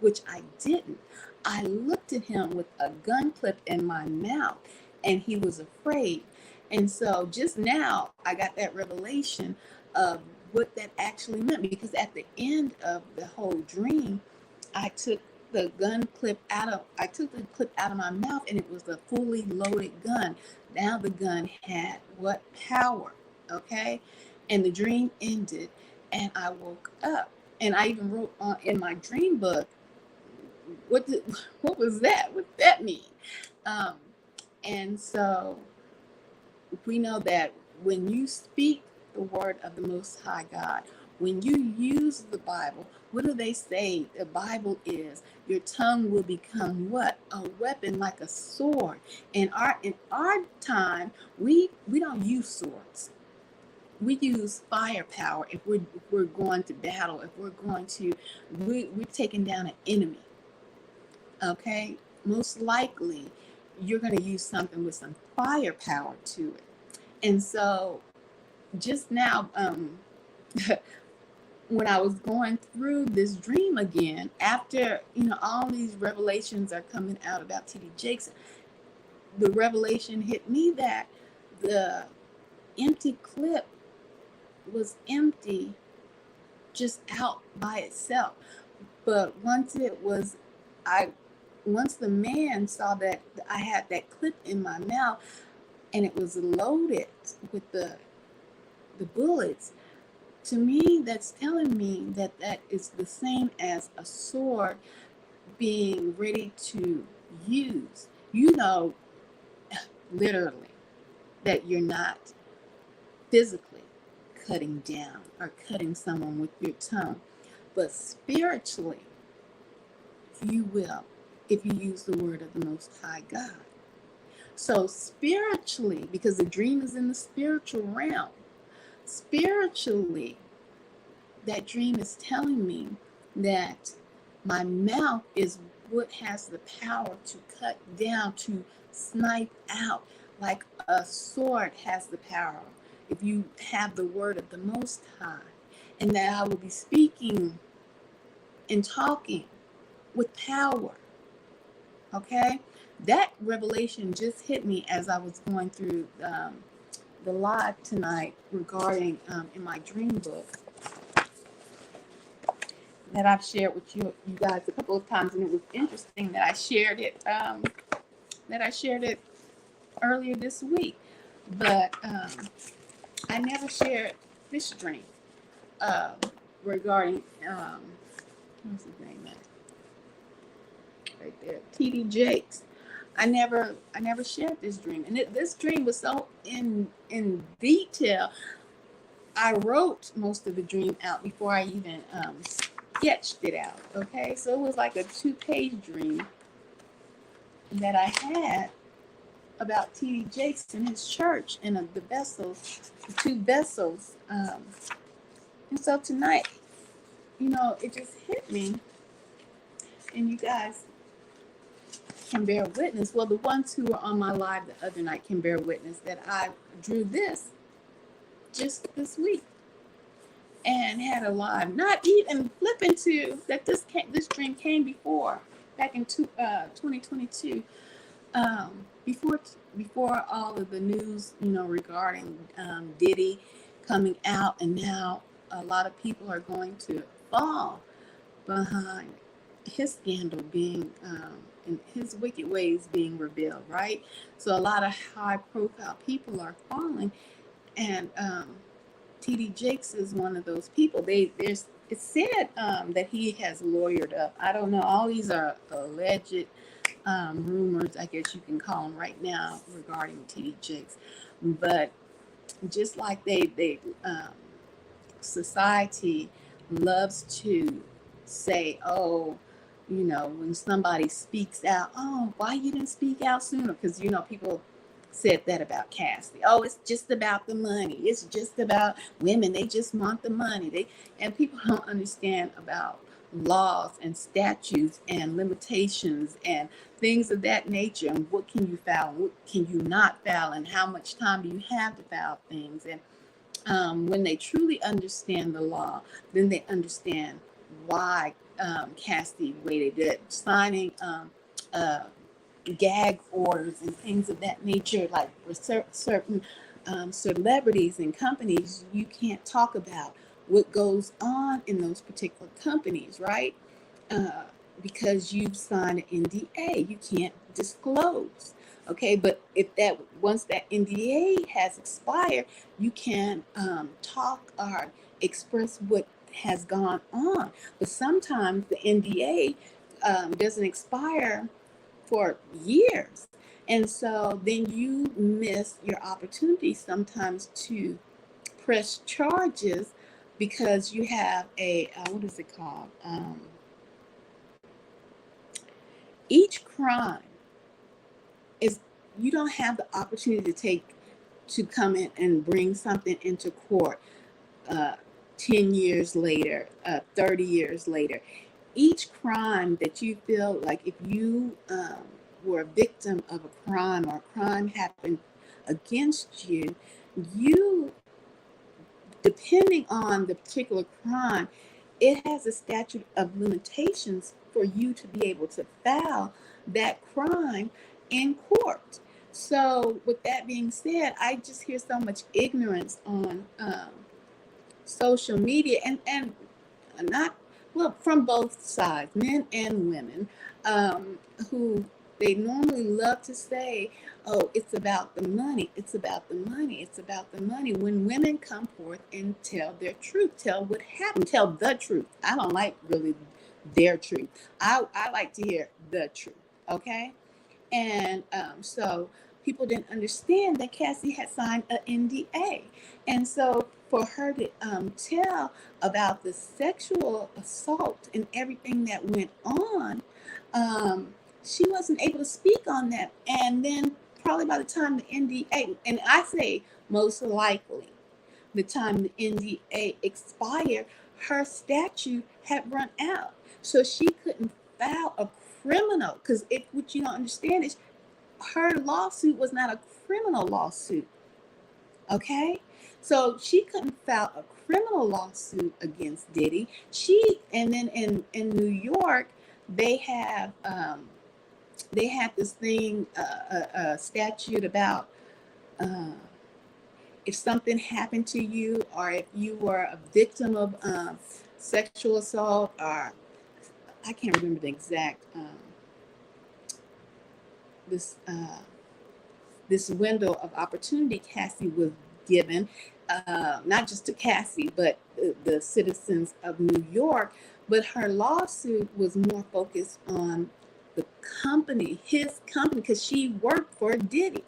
S1: which I didn't, I looked at him with a gun clip in my mouth and he was afraid. And so just now I got that revelation of what that actually meant, because at the end of the whole dream, I took the clip out of my mouth and it was a fully loaded gun. Now the gun had what power, okay? And the dream ended and I woke up. And I even wrote in my dream book, what was that? What did that mean? Um, and so we know that when you speak the word of the Most High God, when you use the Bible, what do they say the Bible is? Your tongue will become what? A weapon, like a sword. In our time, we don't use swords. We use firepower if we're going to battle, if we're taking down an enemy. Okay? Most likely you're going to use something with some firepower to it. And so just now, when I was going through this dream again, after all these revelations are coming out about T.D. Jakes, the revelation hit me that the empty clip was empty just out by itself. But once the man saw that I had that clip in my mouth and it was loaded with the bullets, to me, that's telling me that is the same as a sword being ready to use. Literally, that you're not physically cutting down or cutting someone with your tongue, but spiritually, you will if you use the word of the Most High God. So spiritually, because the dream is in the spiritual realm, spiritually, that dream is telling me that My mouth is what has the power to cut down, to snipe out, like a sword has the power. If you have the word of the Most High, and that I will be speaking and talking with power. Okay, that revelation just hit me as I was going through the live tonight regarding in my dream book that I've shared with you guys a couple of times, and it was interesting that I shared it earlier this week, but I never shared this dream uh, regarding what's his name right there, TD Jakes. I never shared this dream, and this dream was so in detail. I wrote most of the dream out before I even sketched it out. Okay, so it was like a 2-page dream that I had about T.D. Jakes and his church and the vessels, the 2 vessels. And so tonight, it just hit me, and you guys can bear witness. Well, the ones who were on my live the other night can bear witness that I drew this just this week and had a live. Not even flip into that this dream came before, back in 2022. Before all of the news, regarding Diddy coming out, and now a lot of people are going to fall behind his scandal being and his wicked ways being revealed, right? So a lot of high-profile people are falling, and T.D. Jakes is one of those people. It's said that he has lawyered up. I don't know. All these are alleged rumors, I guess you can call them right now, regarding T.D. Jakes. But just like they society loves to say, oh, when somebody speaks out, oh, why you didn't speak out sooner? Because people said that about Cassie. Oh, it's just about the money. It's just about women. They just want the money. And people don't understand about laws and statutes and limitations and things of that nature, and what can you file, what can you not file, and how much time do you have to file things. And when they truly understand the law, then they understand why Cassie waited, that signing gag orders and things of that nature, like for certain celebrities and companies, you can't talk about what goes on in those particular companies, right? Uh, because you've signed an NDA, you can't disclose. Okay, but if that once that NDA has expired, you can talk or express what has gone on. But sometimes the NDA doesn't expire for years. And so then you miss your opportunity sometimes to press charges because you have a, what is it called? Each crime is, you don't have the opportunity to come in and bring something into court 10 years later, 30 years later. Each crime that you feel like, if you were a victim of a crime, or a crime happened against you, you, depending on the particular crime, it has a statute of limitations for you to be able to file that crime in court. So with that being said, I just hear so much ignorance on social media, and not, well, from both sides, men and women, who they normally love to say, oh, it's about the money, it's about the money, it's about the money. When women come forth and tell their truth, tell what happened, tell the truth. I don't like really their truth. I like to hear the truth, okay? And so people didn't understand that Cassie had signed an NDA. And so for her to tell about the sexual assault and everything that went on, she wasn't able to speak on that. And then probably by the time the NDA, and I say most likely, the time the NDA expired, her statute had run out. So she couldn't file a criminal, because what you don't understand is her lawsuit was not a criminal lawsuit. Okay, so she couldn't file a criminal lawsuit against Diddy. And then in New York, they have they had this thing, a statute about uh, if something happened to you, or if you were a victim of sexual assault, or I can't remember the exact this this window of opportunity Cassie was given, not just to Cassie, but the citizens of New York. But her lawsuit was more focused on the company, his company, because she worked for Diddy.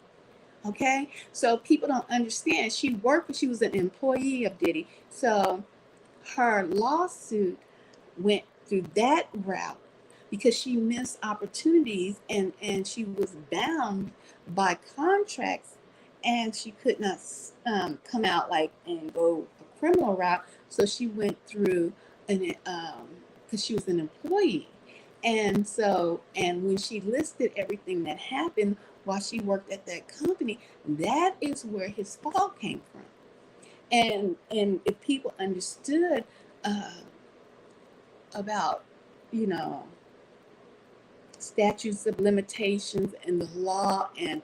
S1: Okay, so people don't understand. She was an employee of Diddy. So her lawsuit went through that route because she missed opportunities, and she was bound by contracts, and she could not come out like and go a criminal route. So she went through an because she was an employee. And when she listed everything that happened while she worked at that company, that is where his fall came from. And if people understood uh, about, you know, statutes of limitations and the law, and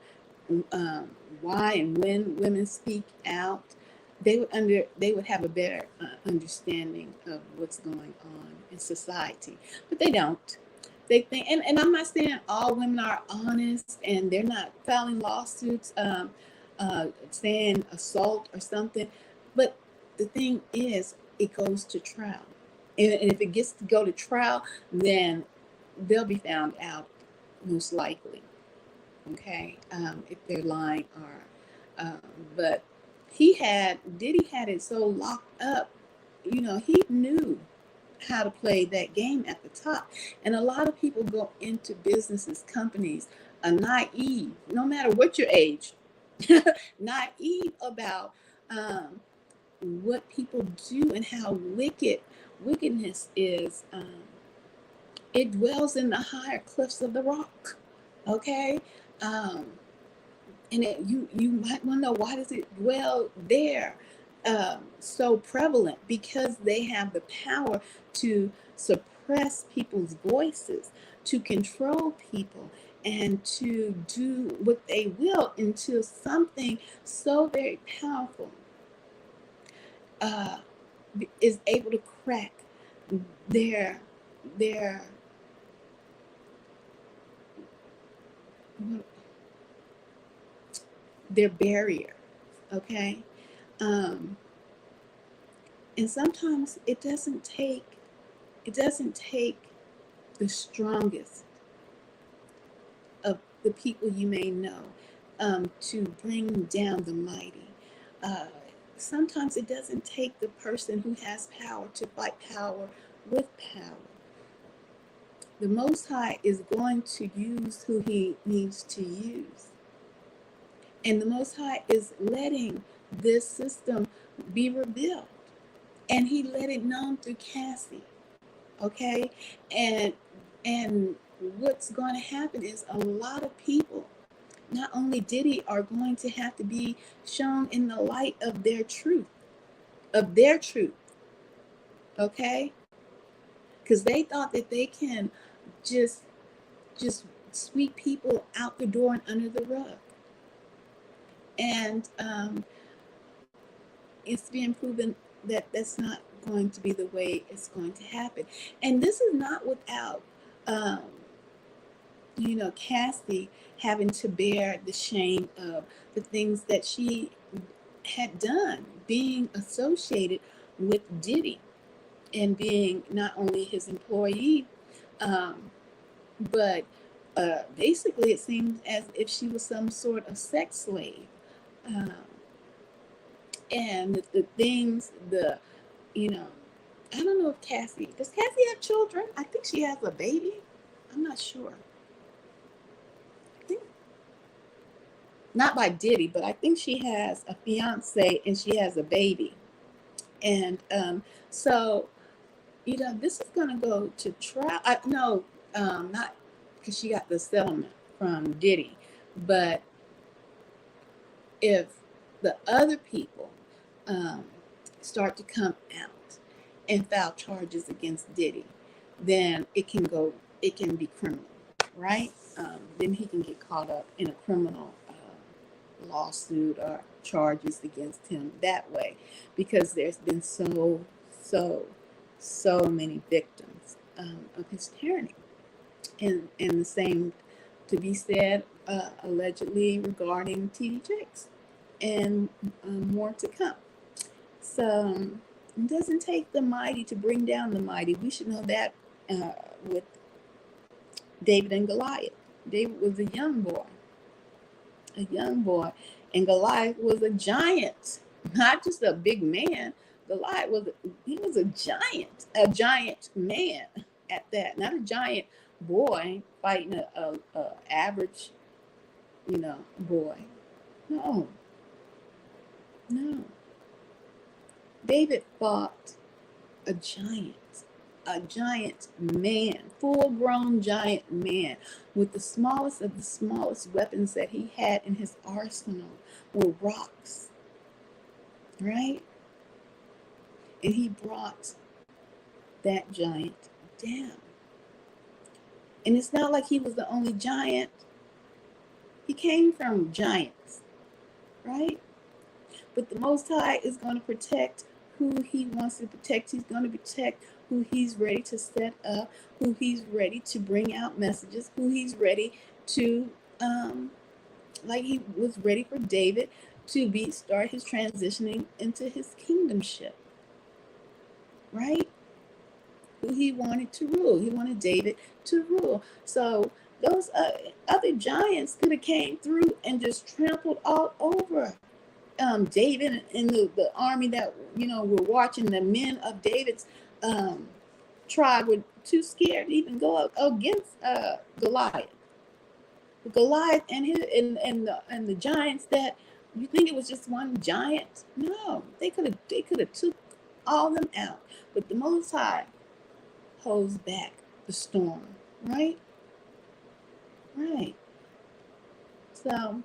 S1: um, why and when women speak out, they would have a better understanding of what's going on in society. But they don't. They think, and I'm not saying all women are honest and they're not filing lawsuits saying assault or something, but the thing is, it goes to trial. And if it gets to go to trial, then they'll be found out, most likely. Okay, if they're lying, or but Diddy had it so locked up. You know, he knew how to play that game at the top. And a lot of people go into businesses, companies, naive, no matter what your age, naive about what people do and how wickedness is. It dwells in the higher cliffs of the rock. Okay, um, and you might want to know, why does it dwell there so prevalent? Because they have the power to suppress people's voices, to control people, and to do what they will until something so very powerful uh, is able to crack their their their barrier. Okay, um, and sometimes it doesn't take the strongest of the people you may know to bring down the mighty. Uh, Sometimes it doesn't take the person who has power to fight power with power. The Most High is going to use who He needs to use. And the Most High is letting this system be revealed. And He let it known through Cassie. Okay? And and what's going to happen is a lot of people, not only Diddy, are going to have to be shown in the light of their truth, okay? Because they thought that they can just just sweep people out the door and under the rug, and it's being proven that that's not going to be the way it's going to happen. And this is not without um, Cassie having to bear the shame of the things that she had done, being associated with Diddy and being not only his employee, um, but basically it seems as if she was some sort of sex slave. Um, and the things, you know, I don't know if does Cassie have children? I think she has a baby. I'm not sure. I think not by Diddy, but I think she has a fiance and she has a baby. And so this is going to go to trial. No, not because she got the settlement from Diddy, but if the other people um, start to come out and file charges against Diddy, then it can be criminal, right? Then he can get caught up in a criminal lawsuit or charges against him that way, because there's been so many victims of his tyranny, and the same to be said allegedly regarding TD Jakes, and more to come. So it doesn't take the mighty to bring down the mighty. We should know that with David and Goliath. David was a young boy, and Goliath was a giant, not just a big man. Goliath was a giant man at that, not a giant boy fighting a average, boy. No. David fought a giant man, full-grown giant man, with the smallest of the smallest weapons that he had in his arsenal were rocks, right? And he brought that giant down. And it's not like he was the only giant. He came from giants, right? But the Most High is going to protect who he wants to protect. He's going to protect who he's ready to set up, who he's ready to bring out messages, who he's ready to, like he was ready for David to start his transitioning into his kingdomship, right? Who he wanted to rule. He wanted David to rule. So those other giants could have came through and just trampled all over David and the army that were watching. The men of David's tribe were too scared to even go up against Goliath. Goliath and the giants that you think it was just one giant. No, they could have took all of them out. But the Most High holds back the storm, right? Right. So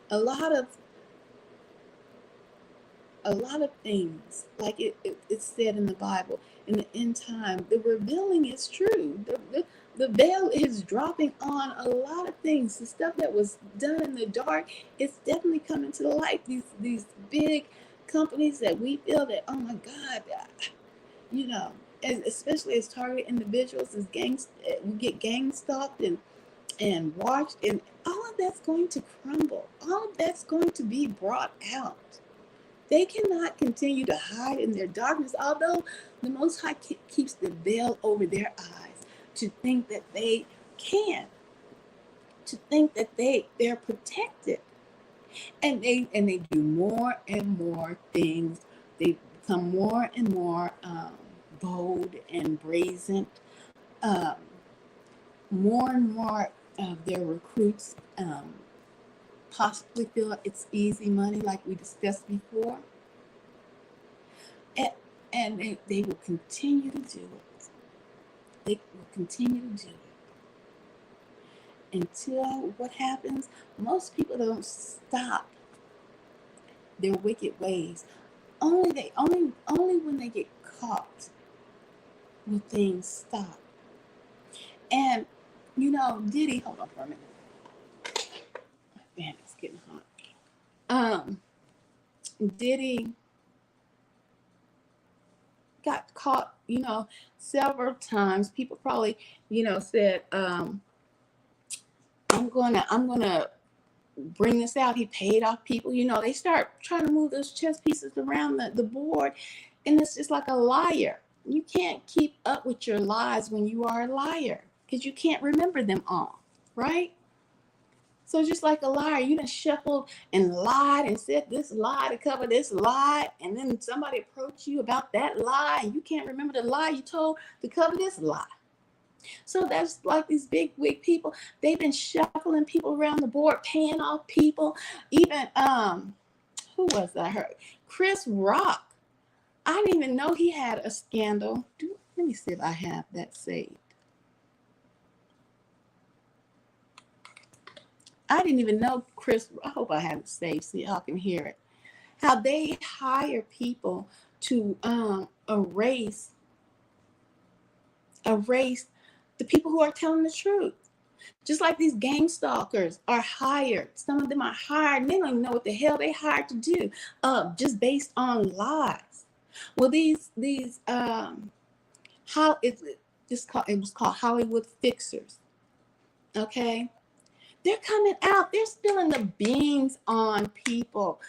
S1: a lot of things, like it's said in the Bible, in the end time, the revealing is true. The veil is dropping on a lot of things. The stuff that was done in the dark, it's definitely coming to the light. These big companies that we feel that, oh my God, especially as target individuals, as we get gang stalked and watched, and all of that's going to crumble. All of that's going to be brought out. They cannot continue to hide in their darkness, although the Most High keeps the veil over their eyes, to think that they can, to think that they're protected. And they do more and more things. They become more and more bold and brazen. More and more of their recruits possibly feel it's easy money, like we discussed before. And they will continue to do it. They will continue to do it until what happens. Most people don't stop their wicked ways. Only when they get caught will things stop. And Diddy, hold on for a minute. Man, it's getting hot. Diddy got caught, several times. People probably, said, I'm gonna bring this out. He paid off people. They start trying to move those chess pieces around the board, and it's just like a liar. You can't keep up with your lies when you are a liar, because you can't remember them all, right? So just like a liar, you done shuffled and lied and said this lie to cover this lie, and then somebody approached you about that lie, and you can't remember the lie you told to cover this lie. So that's like these big wig people. They've been shuffling people around the board, paying off people. Even who was that? I heard Chris Rock I didn't even know he had a scandal. Let me see if I have that saved. I didn't even know Chris. I hope I have it saved so y'all can hear it. How they hire people to erase the people who are telling the truth. Just like these gang stalkers are hired. Some of them are hired. And they don't even know what the hell they hired to do, just based on lies. Well, how it was called Hollywood fixers. Okay, they're coming out. They're spilling the beans on people.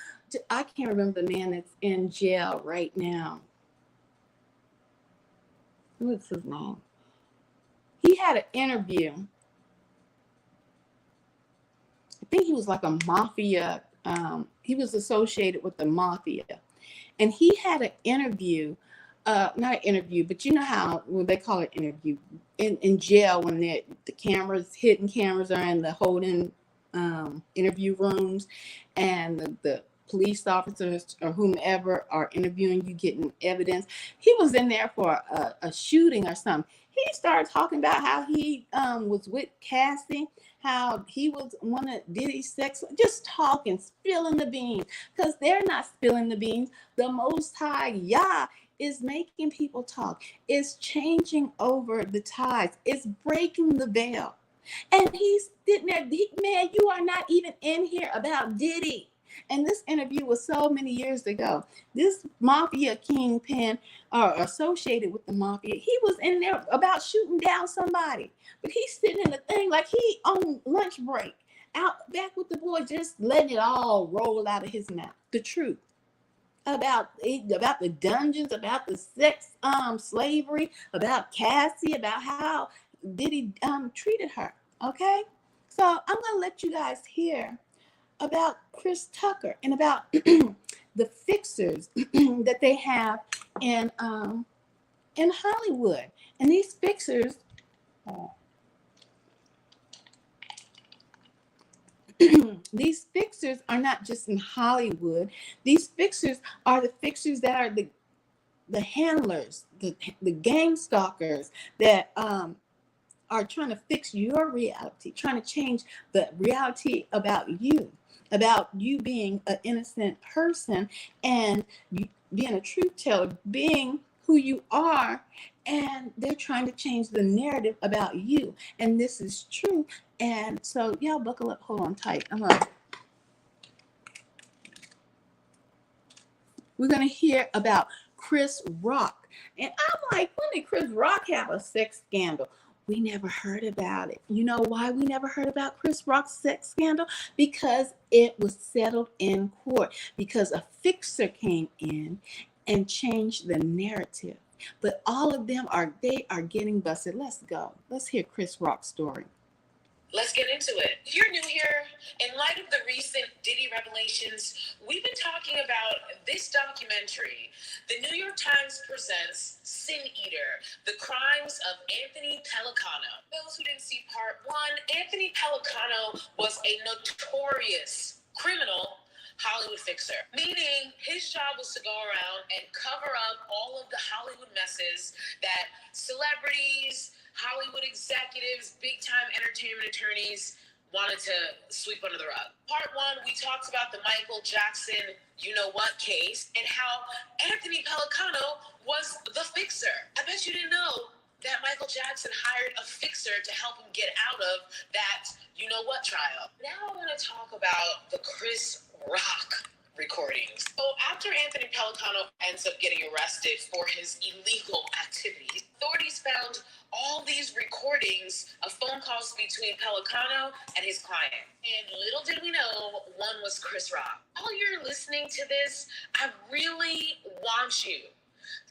S1: I can't remember the man that's in jail right now. What's his name? He had an interview. I think he was like a mafia. He was associated with the mafia, and he had an interview. Not an interview, but you know how they call it interview in jail when the hidden cameras are in the holding interview rooms, and the police officers or whomever are interviewing you, getting evidence. He was in there for a shooting or something. He started talking about how he was with Cassie, how he was one of Diddy's sex, just talking, spilling the beans, because they're not spilling the beans. The Most High Yah is making people talk. It's changing over the tides. It's breaking the veil. And he's sitting there, man, you are not even in here about Diddy. And this interview was so many years ago. This mafia kingpin associated with the mafia, he was in there about shooting down somebody. But he's sitting in the thing like he on lunch break, out back with the boy, just letting it all roll out of his mouth. The truth about the dungeons, about the sex slavery, about Cassie, about how Diddy treated her. Okay, so I'm gonna let you guys hear about Chris Tucker and about the fixers that they have in Hollywood. And these fixers, these fixers are not just in Hollywood. These fixers are the fixers that are the handlers, the gang stalkers that are trying to fix your reality, trying to change the reality about you being an innocent person and you being a truth teller, being who you are, and they're trying to change the narrative about you. And this is true. And so y'all buckle up, hold on tight. We're gonna hear about Chris Rock. And I'm like, when did Chris Rock have a sex scandal? We never heard about it. You know why we never heard about Chris Rock's sex scandal? Because it was settled in court. Because a fixer came in and changed the narrative. But all of them are getting busted. Let's go. Let's hear Chris Rock's story.
S2: Let's get into it. If you're new here, in light of the recent Diddy revelations, we've been talking about this documentary. The New York Times presents Sin Eater, The Crimes of Anthony Pellicano. Those who didn't see part one, Anthony Pellicano was a notorious criminal Hollywood fixer, meaning his job was to go around and cover up all of the Hollywood messes that celebrities, Hollywood executives, big-time entertainment attorneys wanted to sweep under the rug. Part one, we talked about the Michael Jackson you-know-what case and how Anthony Pellicano was the fixer. I bet you didn't know that Michael Jackson hired a fixer to help him get out of that you-know-what trial. Now I want to talk about the Chris Rock recordings. So after Anthony Pellicano ends up getting arrested for his illegal activities, authorities found all these recordings of phone calls between Pellicano and his client. And little did we know, one was Chris Rock. While you're listening to this, I really want you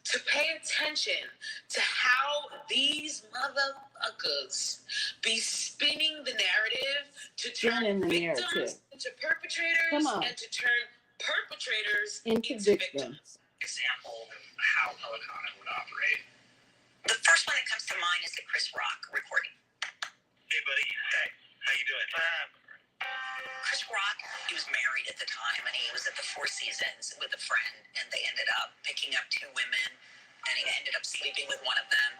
S2: to pay attention to how these motherfuckers be spinning the narrative to turn victims into perpetrators and to turn perpetrators into victims.
S3: Example of how Pellicano would operate. The first one that comes to mind is the Chris Rock recording. Hey, buddy. Hey, how you doing? Chris Rock, he was married at the time, and he was at the Four Seasons with a friend, and they ended up picking up two women, and he ended up sleeping with one of them.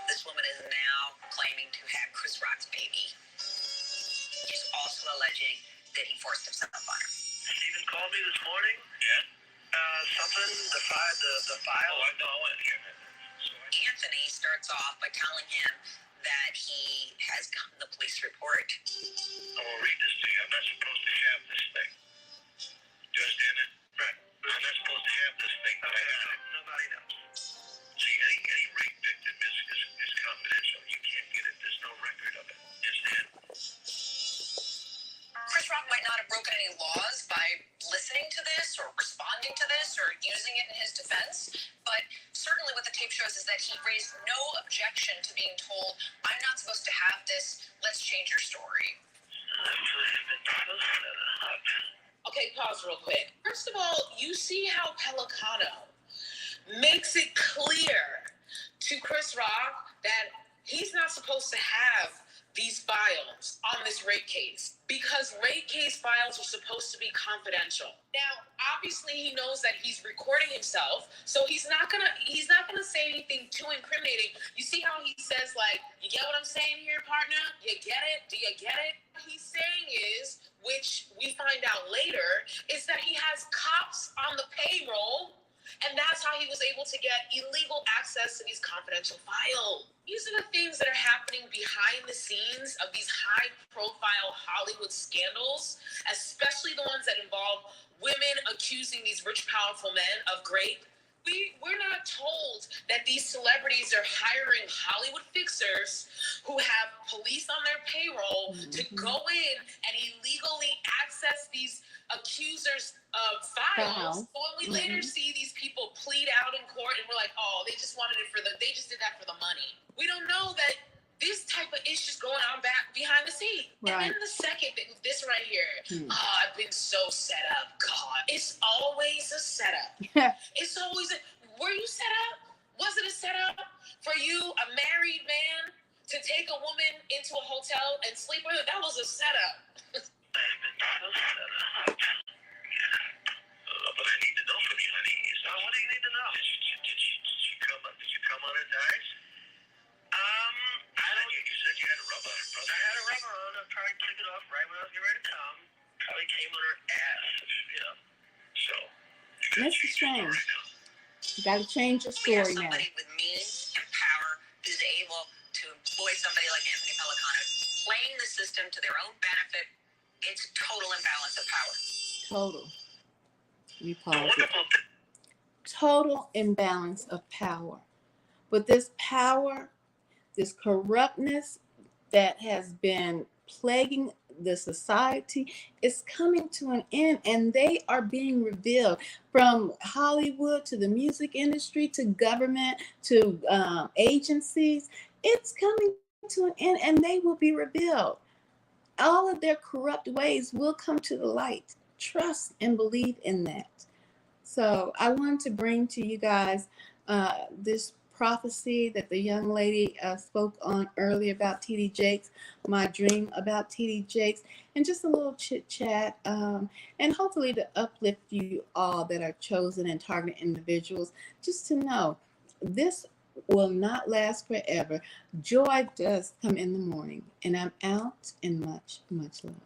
S3: This woman is now claiming to have Chris Rock's baby. She's also alleging that he forced himself on her.
S4: Stephen called me this morning. Yeah. Something, the file. Oh, I know. I hear that.
S3: Anthony starts off by telling him that he has gotten the police report.
S4: I will read this to you. I'm not supposed to have this thing. Do you understand it? Right. I'm not supposed to have this thing. Okay, nobody knows. See, any rape victim is confidential. You can't get it. There's no record of it. You understand?
S3: Chris Rock might not have broken any laws by listening to this or responding to this or using it in his defense, but certainly what the tape shows is that he raised no objection to being told, I'm not supposed to have this, let's change your story.
S2: Okay, pause real quick. First of all, you see how Pelicano makes it clear to Chris Rock that he's not supposed to have these files on this rape case because rape case files are supposed to be confidential. Now, obviously he knows that he's recording himself, so he's not gonna say anything too incriminating. You see how he says, like, you get what I'm saying here, partner? You get it? Do you get it? What he's saying is, which we find out later, is that he has cops on the payroll, and that's how he was able to get illegal access to these confidential files. These are the things that are happening behind the scenes of these high-profile Hollywood scandals, especially the ones that involve women accusing these rich, powerful men of rape. We're not told that these celebrities are hiring Hollywood fixers who have police on their payroll to go in and illegally access these accusers of files. So when we later see these people plead out in court and we're like, oh, they just did that for the money. We don't know that this type of issues going on back behind the scenes. Right. And then the second thing, this right here, I've been so set up. God, it's always a setup. It's always were you set up? Was it a setup for you, a married man, to take a woman into a hotel and sleep with her? That was a setup.
S4: I've been so set up. But I need to know from you, honey. What do you need to know? Did you come on his eyes? You said you had a rub on her, brother. I had a rubber on. I probably took it off right when I was getting ready to come. Probably came on her ass, So,
S1: That's the shame. You got to change your story now.
S3: Somebody with means and power who's able to employ somebody like Anthony Pelicano, playing the system to their own benefit. It's total imbalance of power.
S1: Total. Let me pause it. Total imbalance of power. But this power, this corruptness that has been plaguing the society is coming to an end, and they are being revealed from Hollywood to the music industry to government to agencies. It's coming to an end, and they will be revealed. All of their corrupt ways will come to the light. Trust and believe in that. So I wanted to bring to you guys this prophecy that the young lady spoke on earlier about TD Jakes, my dream about TD Jakes, and just a little chit chat, and hopefully to uplift you all that are chosen and targeted individuals, just to know this will not last forever. Joy does come in the morning, and I'm out, and much, much love.